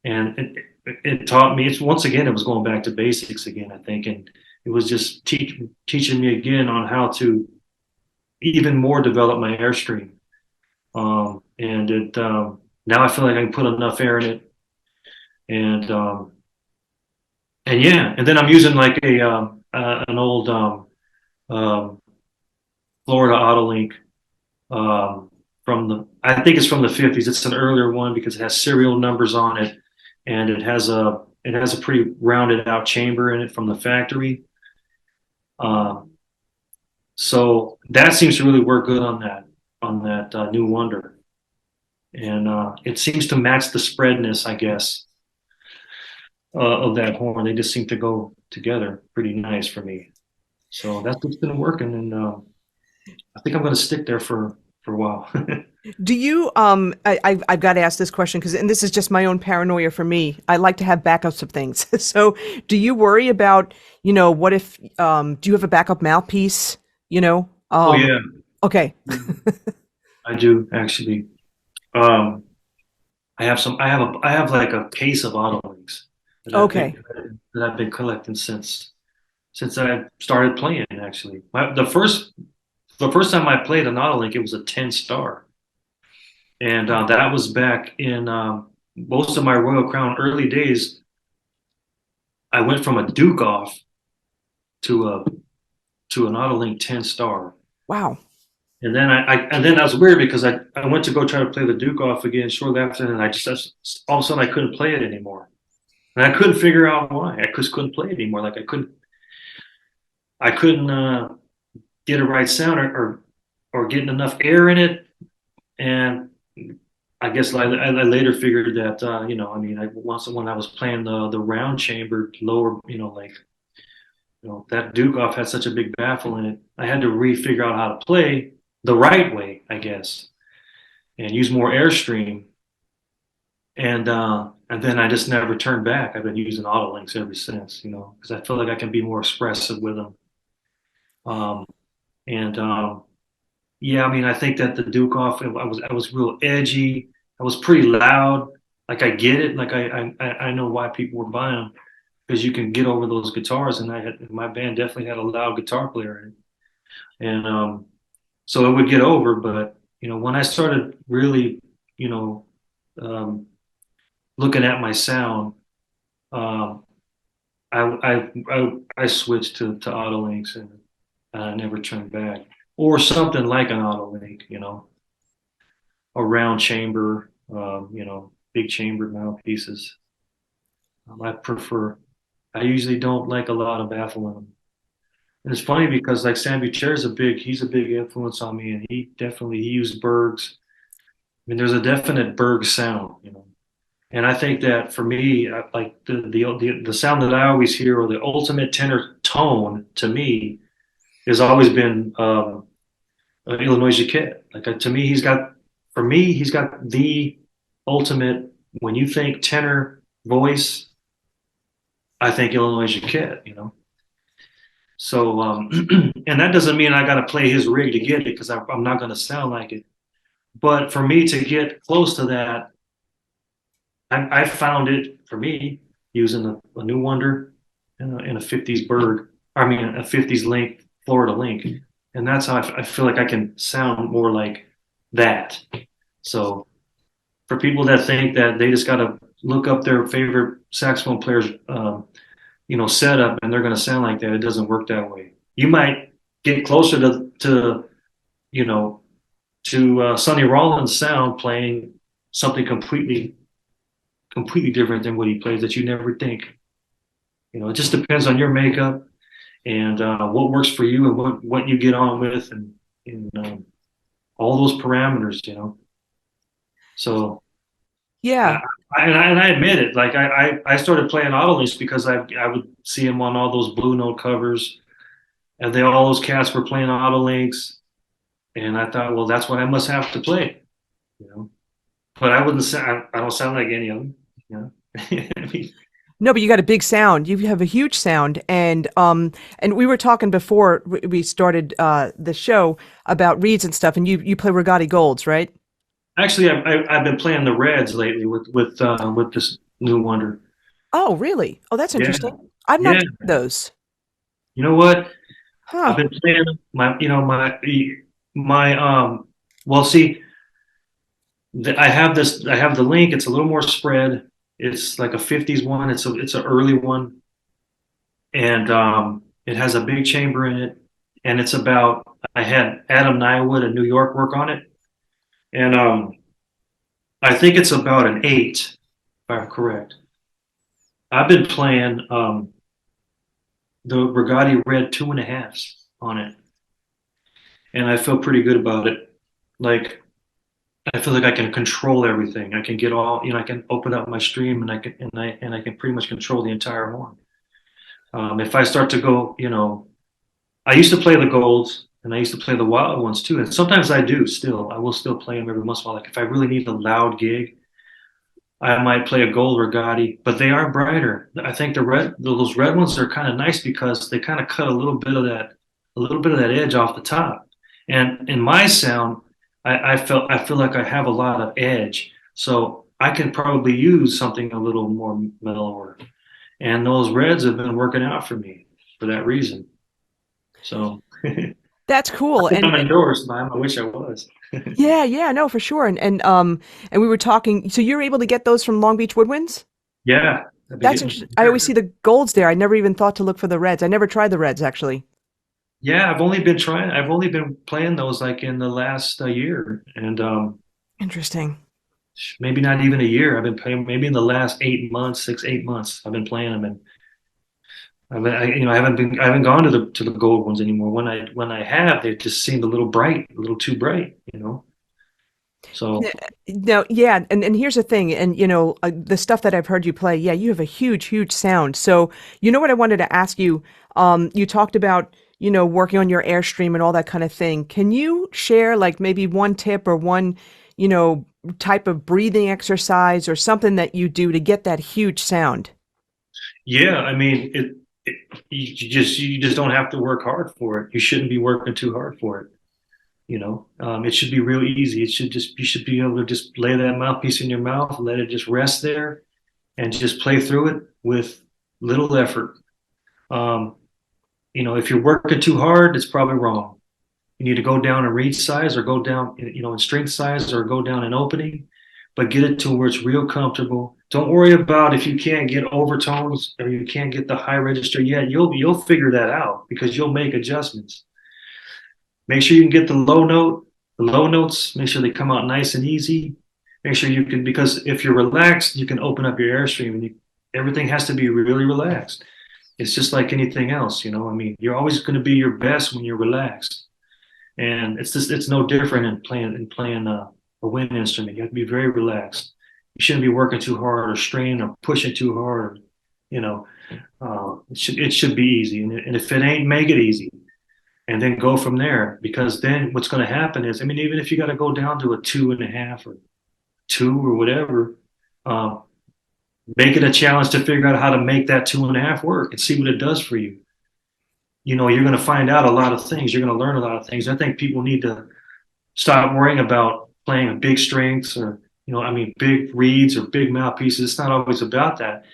and it taught me. It's once again, it was going back to basics again, I think, and it was just teaching me again on how to even more develop my airstream. And it now I feel like I can put enough air in it, and and yeah, and then I'm using like an old um, Florida Autolink from I think it's from the 50s. It's an earlier one because it has serial numbers on it, and it has a pretty rounded out chamber in it from the factory. Um, so that seems to really work good on that new Wonder, and it seems to match the spreadness, I guess, of that horn. They just seem to go together pretty nice for me. So that's what's been working, and I think I'm going to stick there for a while. Do you, I've got to ask this question because, and this is just my own paranoia for me. I like to have backups of things. So do you worry about, what if, do you have a backup mouthpiece, Oh yeah, okay. I do actually. Um, I have like a case of auto links that I Okay. picked that I've been collecting since I started playing. Actually, the first time I played an auto link, it was a 10 star, and that was back in most of my Royal Crown early days. I went from a Duke off to a to an auto link 10 star. Wow. And then and then that was weird because I went to go try to play the Duke off again shortly after, and all of a sudden I couldn't play it anymore, and I couldn't figure out why. I just couldn't play it anymore. Like I couldn't get a right sound or getting enough air in it, and I guess I later figured that I mean, once when I was playing the round chamber lower, like that Duke off had such a big baffle in it, I had to re-figure out how to play the right way, I guess, and use more airstream. And then I just never turned back. I've been using auto links ever since, because I feel like I can be more expressive with them. Um, and Yeah, I mean, I think that the Duke off, I was real edgy. I was pretty loud. Like I get it. Like I know why people were buying them because you can get over those guitars, and my band definitely had a loud guitar player, and so it would get over. But when I started really, you know, um, looking at my sound, um, I switched to auto links, and I never turned back, or something like an auto link, a round chamber, big chamber mouthpieces. I prefer. I usually don't like a lot of baffle in them. And it's funny because like Sam Butcher is he's a big influence on me, and he used Berg's. I mean, there's a definite Berg sound. And I think that for me, like the sound that I always hear, or the ultimate tenor tone to me, has always been Illinois Jacquet. Like to me, he's got the ultimate. When you think tenor voice, I think Illinois Jacquet. So, and that doesn't mean I got to play his rig to get it because I'm not going to sound like it. But for me to get close to that, I found it for me using a New Wonder and a 50s Berg. I mean, a 50s Link, Florida Link. And that's how I feel like I can sound more like that. So for people that think that they just got to look up their favorite saxophone player's, setup and they're going to sound like that, it doesn't work that way. You might get closer to Sonny Rollins' sound playing something completely different than what he plays that you never think. It just depends on your makeup and what works for you and what you get on with and all those parameters. So Yeah. and I admit it. Like I started playing auto links because I would see him on all those Blue Note covers, and all those cats were playing auto links, and I thought, well, that's what I must have to play. But I wouldn't sound. I don't sound like any of them. I mean, No, but you got a big sound. You have a huge sound, and we were talking before we started the show about reeds and stuff, and you play Rigati Golds, right? actually, I've been playing the Reds lately with this New Wonder. Oh, really? Oh, that's Yeah, interesting. I've not yeah. tried those. You know what? I've Huh. been playing my well, see, I have the link. It's a little more spread. It's like a 50s one. It's an early one, and it has a big chamber in it. And it's about I had Adam Nywood in New York work on it, and I think it's about an 8, if I'm correct. I've been playing the Rigati Red 2.5s on it, and I feel pretty good about it. Like I feel like I can control everything. I can get all, I can open up my stream and I can pretty much control the entire horn. If I start to go, I used to play the golds and I used to play the wild ones too. And sometimes I do still. I will still play them every once in a while. Like if I really need a loud gig, I might play a gold Rigati, but they are brighter. I think those red ones are kind of nice because they kind of cut a little bit of that edge off the top. And in my sound, I feel like I have a lot of edge, so I can probably use something a little more mellower. And those reds have been working out for me for that reason. So I That's cool. think I'm And endorsed by him. I wish I was. yeah, yeah, no, for sure. And we were talking. So you're able to get those from Long Beach Woodwinds? Yeah, I've been That's getting interesting. I always see the golds there. I never even thought to look for the reds. I never tried the reds actually. yeah, I've only been playing those like in the last year, and Interesting. maybe not even a year. I've been playing maybe in the last 8 months, 8 months. I've been playing them, and I haven't gone to the gold ones anymore. When I have, they just seemed a little bright, a little too bright, you know. So No, yeah, and here's the thing, and the stuff that I've heard you play, yeah, you have a huge, huge sound. So, you know what I wanted to ask you? You talked about, working on your airstream and all that kind of thing. Can you share like maybe one tip or one, you know, type of breathing exercise or something that you do to get that huge sound? yeah, I mean, you just don't have to work hard for it. You shouldn't be working too hard for it. You know, it should be real easy. You should be able to just lay that mouthpiece in your mouth, let it just rest there, and just play through it with little effort. Um, if you're working too hard, it's probably wrong. You need to go down in reed size or go down, in strength size or go down in opening, but get it to where it's real comfortable. Don't worry about if you can't get overtones or you can't get the high register yet. You'll figure that out because you'll make adjustments. Make sure you can get the low notes, make sure they come out nice and easy. Make sure you can, because if you're relaxed, you can open up your airstream and everything has to be really relaxed. It's just like anything else, I mean, you're always going to be your best when you're relaxed. And it's no different in playing a wind instrument. You have to be very relaxed. You shouldn't be working too hard or straining or pushing too hard. You know, it should be easy. And if it ain't, make it easy and then go from there. Because then what's going to happen is, I mean, even if you got to go down to a 2.5 or 2 or whatever, uh, make it a challenge to figure out how to make that 2.5 work and see what it does for you. You're going to find out a lot of things. You're going to learn a lot of things. I think people need to stop worrying about playing a big strengths or, I mean, big reeds or big mouthpieces. It's not always about that.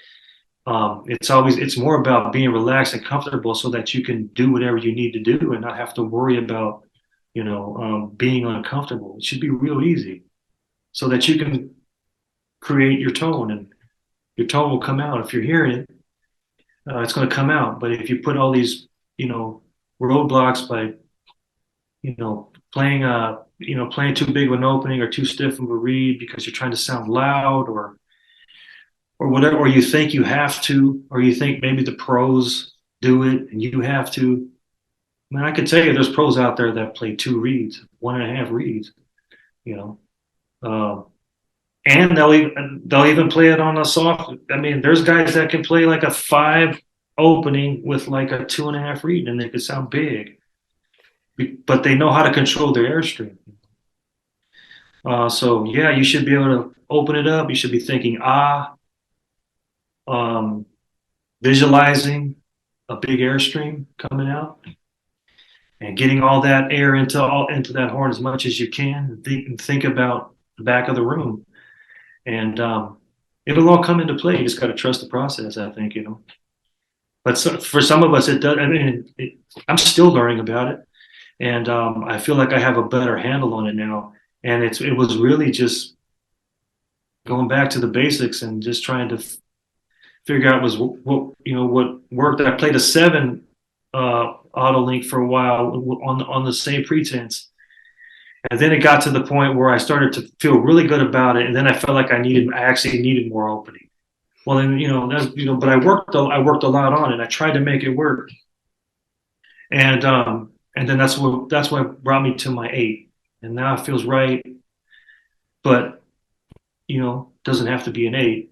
It's more about being relaxed and comfortable so that you can do whatever you need to do and not have to worry about, being uncomfortable. It should be real easy so that you can create your tone and your tone will come out. If you're hearing it, it's going to come out. But if you put all these, roadblocks by, playing too big of an opening or too stiff of a reed because you're trying to sound loud or whatever, or you think you have to, or you think maybe the pros do it and you have to. I mean, I can tell you there's pros out there that play 2 reeds, 1.5 reeds, you know. Uh, and they'll even play it on a soft. I mean, there's guys that can play like a 5 opening with like a 2.5 reed, and they could sound big, but they know how to control their airstream. So yeah, you should be able to open it up. You should be thinking um, visualizing a big airstream coming out and getting all that air into that horn as much as you can. And think about the back of the room, and it'll all come into play. You just got to trust the process, I think. But for some of us, it does. I mean, I'm still learning about it, and I feel like I have a better handle on it now. And it was really just going back to the basics and just trying to figure out what worked. I played a 7 auto link for a while on the same pretense, and then it got to the point where I started to feel really good about it, and then I felt like I actually needed more opening. Well, then but I worked a lot on it. I tried to make it work, and then that's what brought me to my 8, and now it feels right. But doesn't have to be an 8.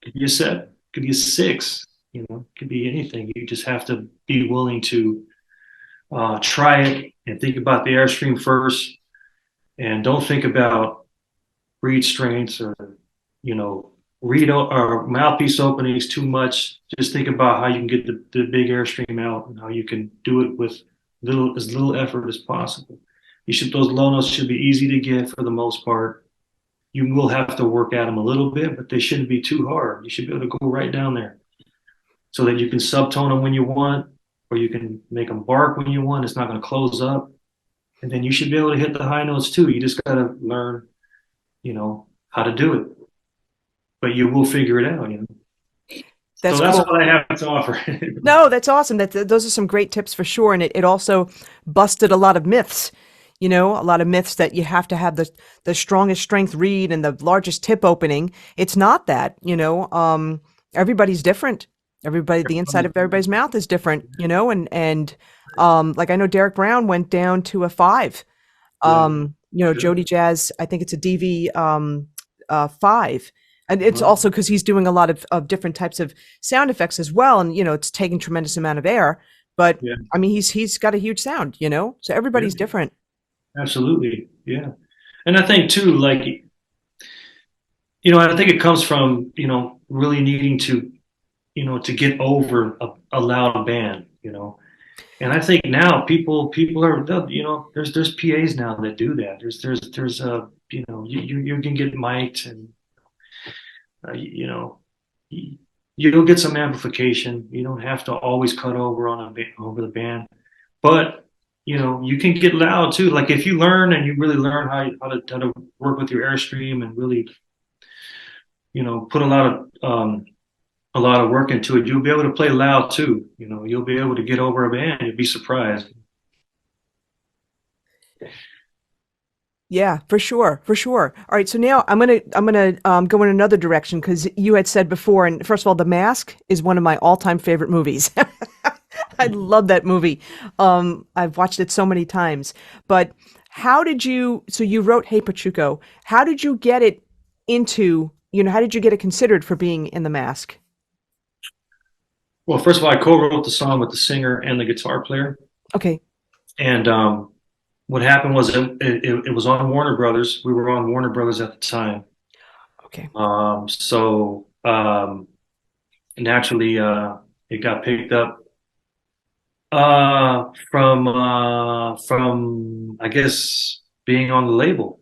It could be a 7. It could be a 6. It could be anything. You just have to be willing to try it and think about the airstream first, and don't think about reed strengths or reed or mouthpiece openings too much. Just think about how you can get the big airstream out and how you can do it with as little effort as possible. Those low notes should be easy to get for the most part. You will have to work at them a little bit, but they shouldn't be too hard. You should be able to go right down there so that you can subtone them when you want, or you can make them bark when you want. It's not going to close up. And then you should be able to hit the high notes too. You just got to learn, how to do it. But you will figure it out, That's So that's cool. what I have to offer. No, that's awesome. Those are some great tips for sure, and it also busted a lot of myths. A lot of myths that you have to have the strongest strength reed and the largest tip opening. It's not that. Everybody's different. The inside of everybody's mouth is different. And like I know Derek Brown went down to a 5. Yeah, sure. Jody Jazz, I think it's a DV 5. And it's Wow. also because he's doing a lot of different types of sound effects as well. And, it's taking tremendous amount of air. But Yeah, I mean, he's got a huge sound, so everybody's yeah, different. absolutely. Yeah. And I think too, like, I think it comes from, really needing to get over a loud band. And I think now people are, there's PAs now that do that. You can get mic'd and, you'll get some amplification. You don't have to always cut over over the band, but you can get loud too. Like if you learn and you really learn how to work with your airstream and really, put a lot of work into it, you'll be able to play loud too. You'll be able to get over a band. You'll be surprised. Yeah, for sure, for sure. All right, so now I'm gonna go in another direction because you had said before, and first of all, The Mask is one of my all-time favorite movies. I love that movie. I've watched it so many times. But so you wrote Hey Pachuco. How did you get it how did you get it considered for being in The Mask? Well, first of all, I co-wrote the song with the singer and the guitar player, Okay. and what happened was it was on Warner Brothers. We were on Warner Brothers at the time. Okay. So naturally, it got picked up from I guess being on the label,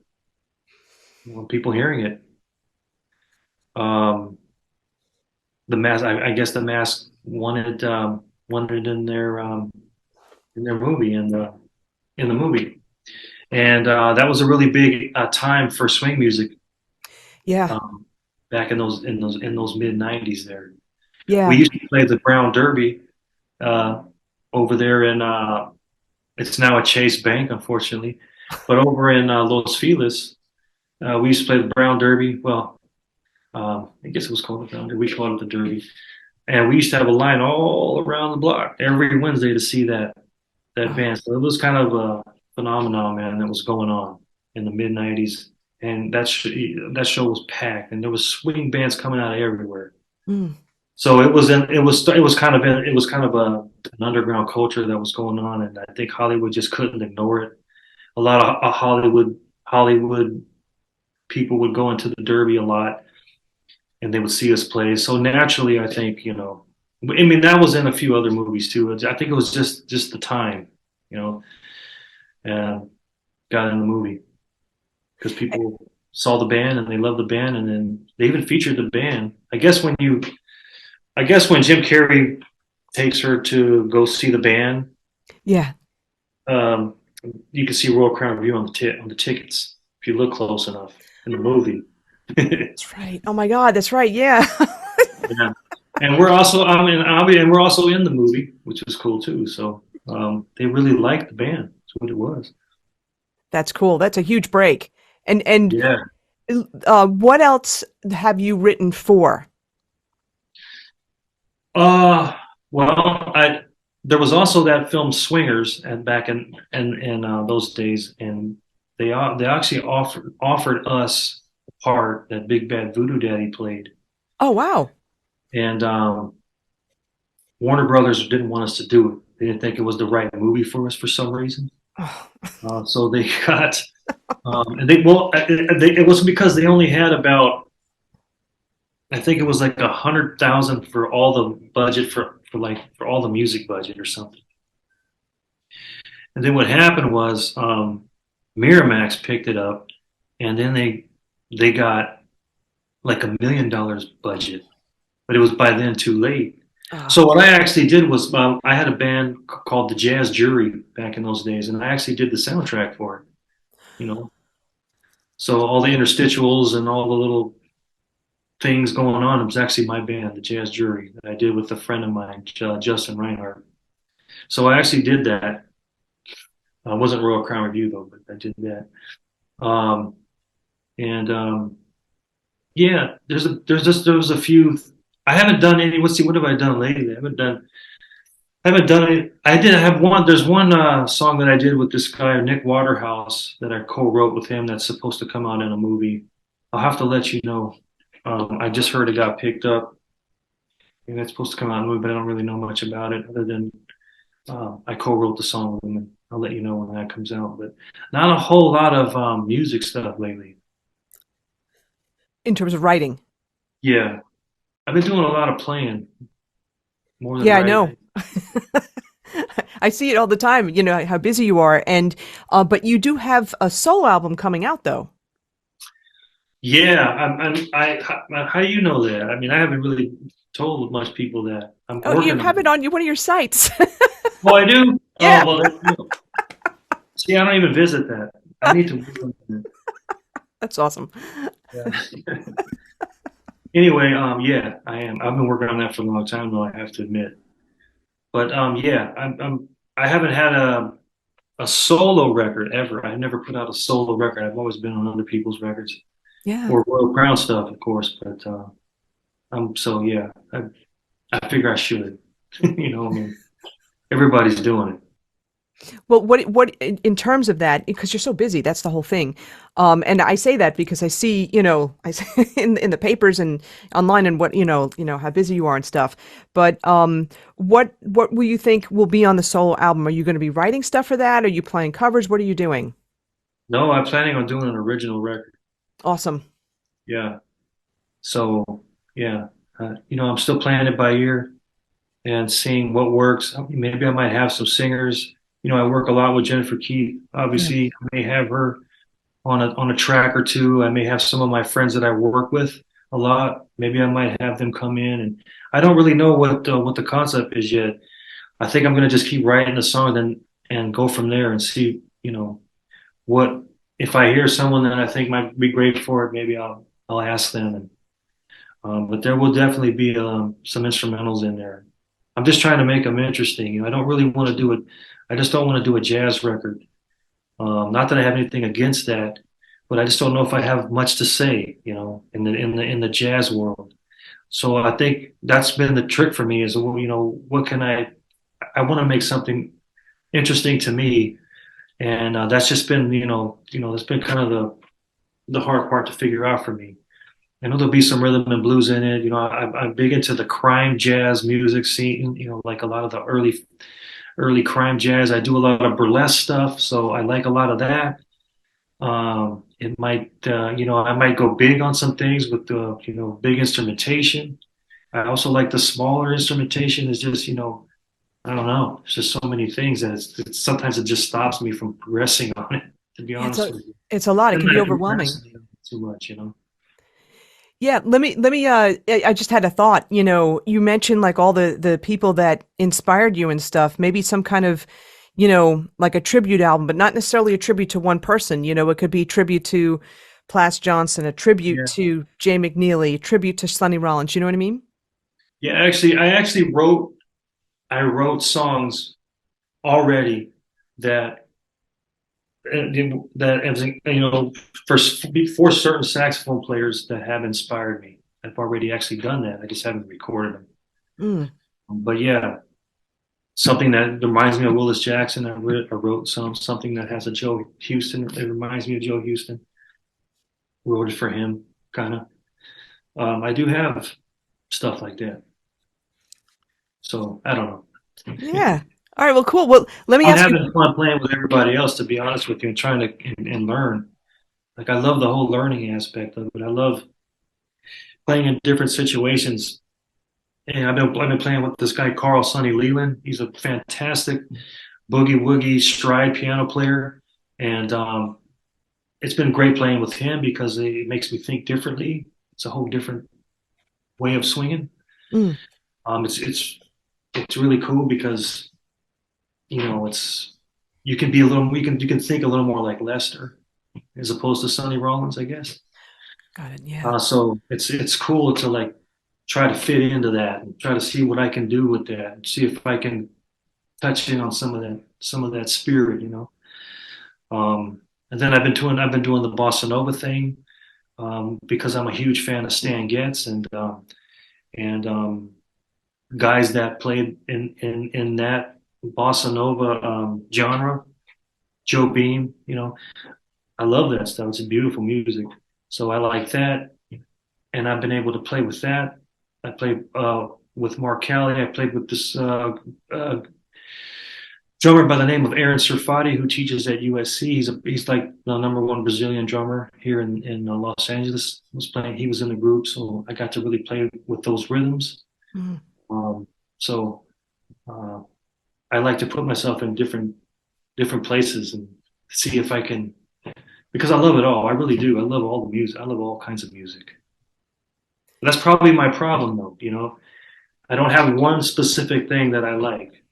people hearing it. Um, the Mask, I guess the Mask wanted in their movie in the movie, and that was a really big time for swing music. Yeah. Um, Back in those mid '90s there. We Yeah. used to play the Brown Derby uh, over there in it's now a Chase Bank, unfortunately, but over in Los Feliz, we used to play the Brown Derby. Well, I guess it was called the Brown Derby. We called it the Derby, and we used to have a line all around the block every Wednesday to see that Oh, band. So it was kind of a phenomenon, man, that was going on in the mid '90s, and that show was packed, and there was swing bands coming out of everywhere. mm, So it was kind of an underground culture that was going on, and I think Hollywood just couldn't ignore it. A lot of Hollywood people would go into the Derby a lot, and they would see us play. So naturally, I think I mean that was in a few other movies too. I think it was just the time, you know, uh, got in the movie because people saw the band and they loved the band, and then they even featured the band. I guess when Jim Carrey takes her to go see the band, yeah. um, you can see Royal Crown Revue on the tickets if you look close enough in the movie. That's right. Oh my God, that's right. Yeah. Yeah. And we're also, I mean, and we're also in the movie, which was cool too. So they really liked the band. That's what it was. That's cool. That's a huge break. And Yeah. what else have you written for? Uh, well, there was also that film Swingers, and back in those days, and they actually offered us the part that Big Bad Voodoo Daddy played, Oh, wow. and Warner Brothers didn't want us to do it. They didn't think it was the right movie for us for some reason. Oh, So they got, and it wasn't because they only had about, I think it was like 100,000 for all the budget for all the music budget or something. And then what happened was, Miramax picked it up, and then they got like $1 million budget, but it was by then too late. Ah, So what I actually did was I had a band called the Jazz Jury back in those days, and I actually did the soundtrack for it. You know, so all the interstitials and all the little things going on, it was actually my band, the Jazz Jury, that I did with a friend of mine, Justin Reinhardt. So I actually did that. It wasn't Royal Crown Revue though, but I did that. Um, and yeah, there was a few. I haven't done any. Let's see, what have I done lately? I haven't done it. I did have one. There's one song that I did with this guy Nick Waterhouse that I co-wrote with him. That's supposed to come out in a movie. I'll have to let you know. I just heard it got picked up. And it's supposed to come out in a movie, but I don't really know much about it other than I co-wrote the song with him. And I'll let you know when that comes out. But not a whole lot of music stuff lately. in terms of writing. Yeah, I've been doing a lot of playing more than Yeah, I know. writing. I see it all the time, you know, how busy you are. And, but you do have a solo album coming out, though. Yeah, how do you know that? I mean, I haven't really told much people that I'm Oh, you working have on it it. on one of your sites. Oh, I do? Yeah. Oh, well, see, I don't even visit that. I need to work on that. That's awesome. Yeah. Anyway, yeah, I am. I've been working on that for a long time, though, I have to admit. But yeah, I haven't had a solo record ever. I never put out a solo record. I've always been on other people's records Yeah. or Royal Crown stuff, of course. But so yeah, I figure I should. You know, I mean, everybody's doing it. Well, what in terms of that, because you're so busy, that's the whole thing. And I say that because I see, you know, I see in the papers and online and what, you know how busy you are and stuff. But what will you think will be on the solo album? Are you going to be writing stuff for that? Are you playing covers? What are you doing? No, I'm planning on doing an original record. Awesome. Yeah. So yeah, you know, I'm still playing it by ear and seeing what works. Maybe I might have some singers. You know, I work a lot with Jennifer Keith. Yeah. Obviously, I may have her on a track or two. I may have some of my friends that I work with a lot. Maybe I might have them come in, and I don't really know what the concept is yet. I think I'm gonna just keep writing the song and go from there and see, you know, what if I hear someone that I think might be great for it. Maybe I'll ask them. And but there will definitely be some instrumentals in there. I'm just trying to make them interesting. You know, I don't really want to do it. I just don't want to do a jazz record. Not that I have anything against that, but I just don't know if I have much to say, you know, in the jazz world. So I think that's been the trick for me is, well, you know, what can I want to make something interesting to me, and that's just been, that's been kind of the hard part to figure out for me. I know there'll be some rhythm and blues in it. You know, I'm big into the crime jazz music scene. You know, like a lot of the early crime jazz. I do a lot of burlesque stuff, so I like a lot of that. It might, I might go big on some things with the, big instrumentation. I also like the smaller instrumentation. Is just, I don't know. It's just so many things that sometimes it just stops me from progressing on it. To be Yeah, honest with you, it's a lot. It I'm can be not overwhelming. too much. Yeah, let me I just had a thought, you know, you mentioned like all the people that inspired you and stuff, maybe some kind of, you know, like a tribute album, but not necessarily a tribute to one person, you know, it could be tribute to Plas Johnson, a tribute Yeah. to Jay McNeely, a tribute to Sonny Rollins, you know what I mean? Yeah, actually, I wrote songs already that for certain saxophone players that have inspired me. I've already actually done that. I just haven't recorded them. Mm. But yeah, something that reminds me of Willis Jackson. I wrote something that has a Joe Houston. It reminds me of Joe Houston. Wrote it for him, kind of. I do have stuff like that. So I don't know. Yeah. All right, well, cool. Well, let me I'm ask you. having fun playing with everybody else, to be honest with you, and trying to and learn. Like I love the whole learning aspect of it. I love playing in different situations. And I've been playing with this guy Carl Sonny Leland. He's a fantastic boogie woogie stride piano player, and it's been great playing with him because it makes me think differently. It's a whole different way of swinging. Mm, It's really cool because it's you can be a little you can think a little more like Lester as opposed to Sonny Rollins, I guess. got it. Yeah. So it's cool to like try to fit into that and try to see what I can do with that and see if I can touch in on some of that spirit, you know. And then I've been doing the bossa nova thing because I'm a huge fan of Stan Getz and guys that played in that bossa nova genre. Joe Beam, I love that stuff. It's beautiful music. So I like that, and I've been able to play with that. I played with Mark Kelly. I played with this drummer by the name of Aaron Serfati, who teaches at USC. He's like the number one Brazilian drummer here in Los Angeles. He was in the group, so I got to really play with those rhythms. Mm. So uh, I like to put myself in different places and see if I can, because I love it all. I really do. I love all the music. I love all kinds of music. But that's probably my problem, though. I don't have one specific thing that I like.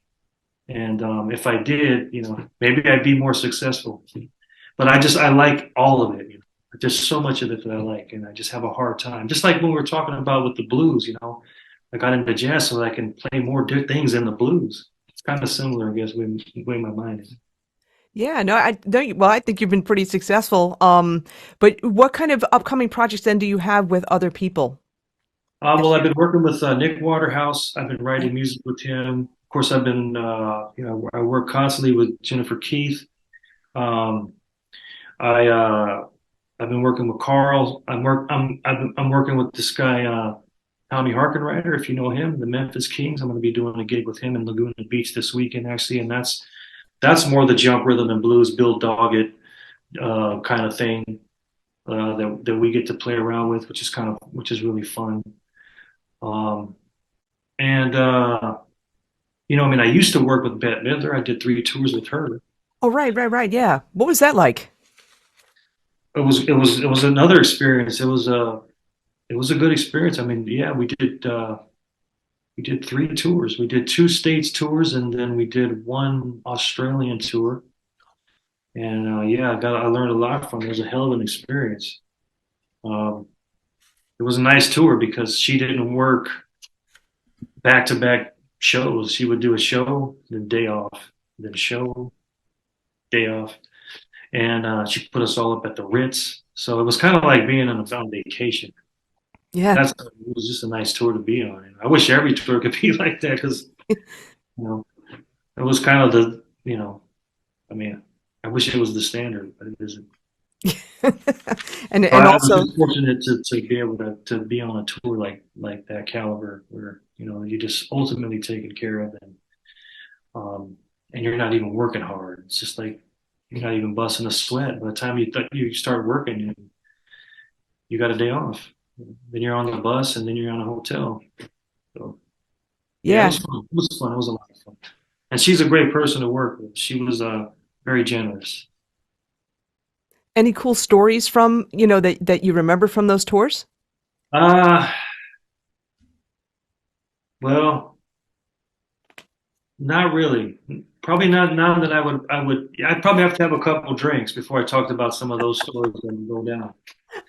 And if I did, maybe I'd be more successful. But I like all of it. There's so much of it that I like, and I just have a hard time. Just like when we were talking about with the blues, I got into jazz so that I can play more things in the blues. It's kind of similar, I guess, the way my mind is. Yeah, no, I don't. Well, I think you've been pretty successful. But what kind of upcoming projects then do you have with other people? Well, I've been working with Nick Waterhouse. I've been writing music with him. Of course, I've been, I work constantly with Jennifer Keith. Um, I've been working with Carl. I'm working with this guy, Tommy Harkenrider, if you know him, the Memphis Kings. I'm going to be doing a gig with him in Laguna Beach this weekend, actually, and that's more the jump rhythm and blues, Bill Doggett kind of thing that we get to play around with, which is really fun. Um, and I mean, I used to work with Bette Midler. I did 3 tours with her. Oh, right, right, right. Yeah. What was that like? It was another experience. It was a good experience. I mean, yeah, we did 3 tours. We did 2 states tours, and then we did one Australian tour. And yeah, I learned a lot from it. It was a hell of an experience. Um, it was a nice tour because she didn't work back to back shows. She would do a show, then day off, then show, day off, and she put us all up at the Ritz. So it was kind of like being on vacation. Yeah. It was just a nice tour to be on. And I wish every tour could be like that because you know it was kind of I mean, I wish it was the standard, but it isn't. And I was also, just fortunate to be able to be on a tour like that caliber where you're just ultimately taken care of um, and you're not even working hard. It's just like you're not even busting a sweat. By the time you start working, you got a day off. Then you're on the bus, and then you're on a hotel. So yeah, it yeah. was fun. It was fun. It was a lot of fun. And she's a great person to work with. She was very generous. Any cool stories from, that you remember from those tours? Uh, well, not really. Probably not now that I'd probably have to have a couple drinks before I talked about some of those stories that go down.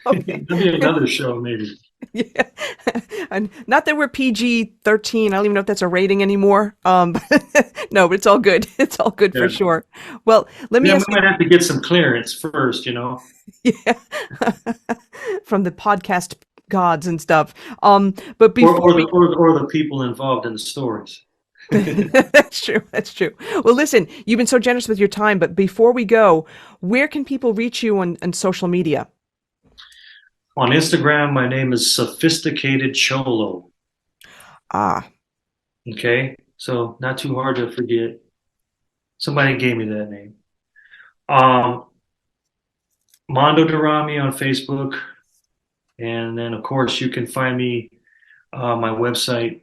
Okay. That'd be another show, maybe. Yeah. And not that we're PG-13. I don't even know if that's a rating anymore. No, but it's all good. It's all good for Yeah. sure. Well, let me Yeah, we ask you, might have to get some clearance first. yeah, from the podcast gods and stuff. But Or before or the we, or the people involved in the stories. that's true. That's true. Well, listen, you've been so generous with your time, but before we go, where can people reach you on social media? On Instagram, my name is Sophisticated Cholo. Ah, Okay, so not too hard to forget. Somebody gave me that name. Um, Mando Dorame on Facebook, and then of course you can find me my website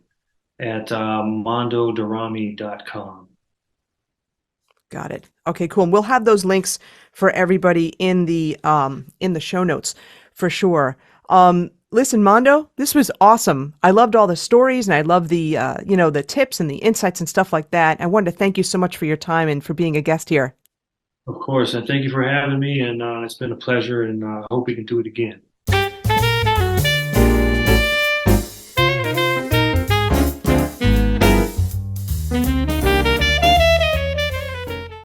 at mondodorame.com. Got it. Okay, cool. And we'll have those links for everybody in the show notes for sure. Listen, Mando, this was awesome. I loved all the stories and I love the the tips and the insights and stuff like that. I wanted to thank you so much for your time and for being a guest here. Of course, and thank you for having me. And it's been a pleasure, and I hope we can do it again.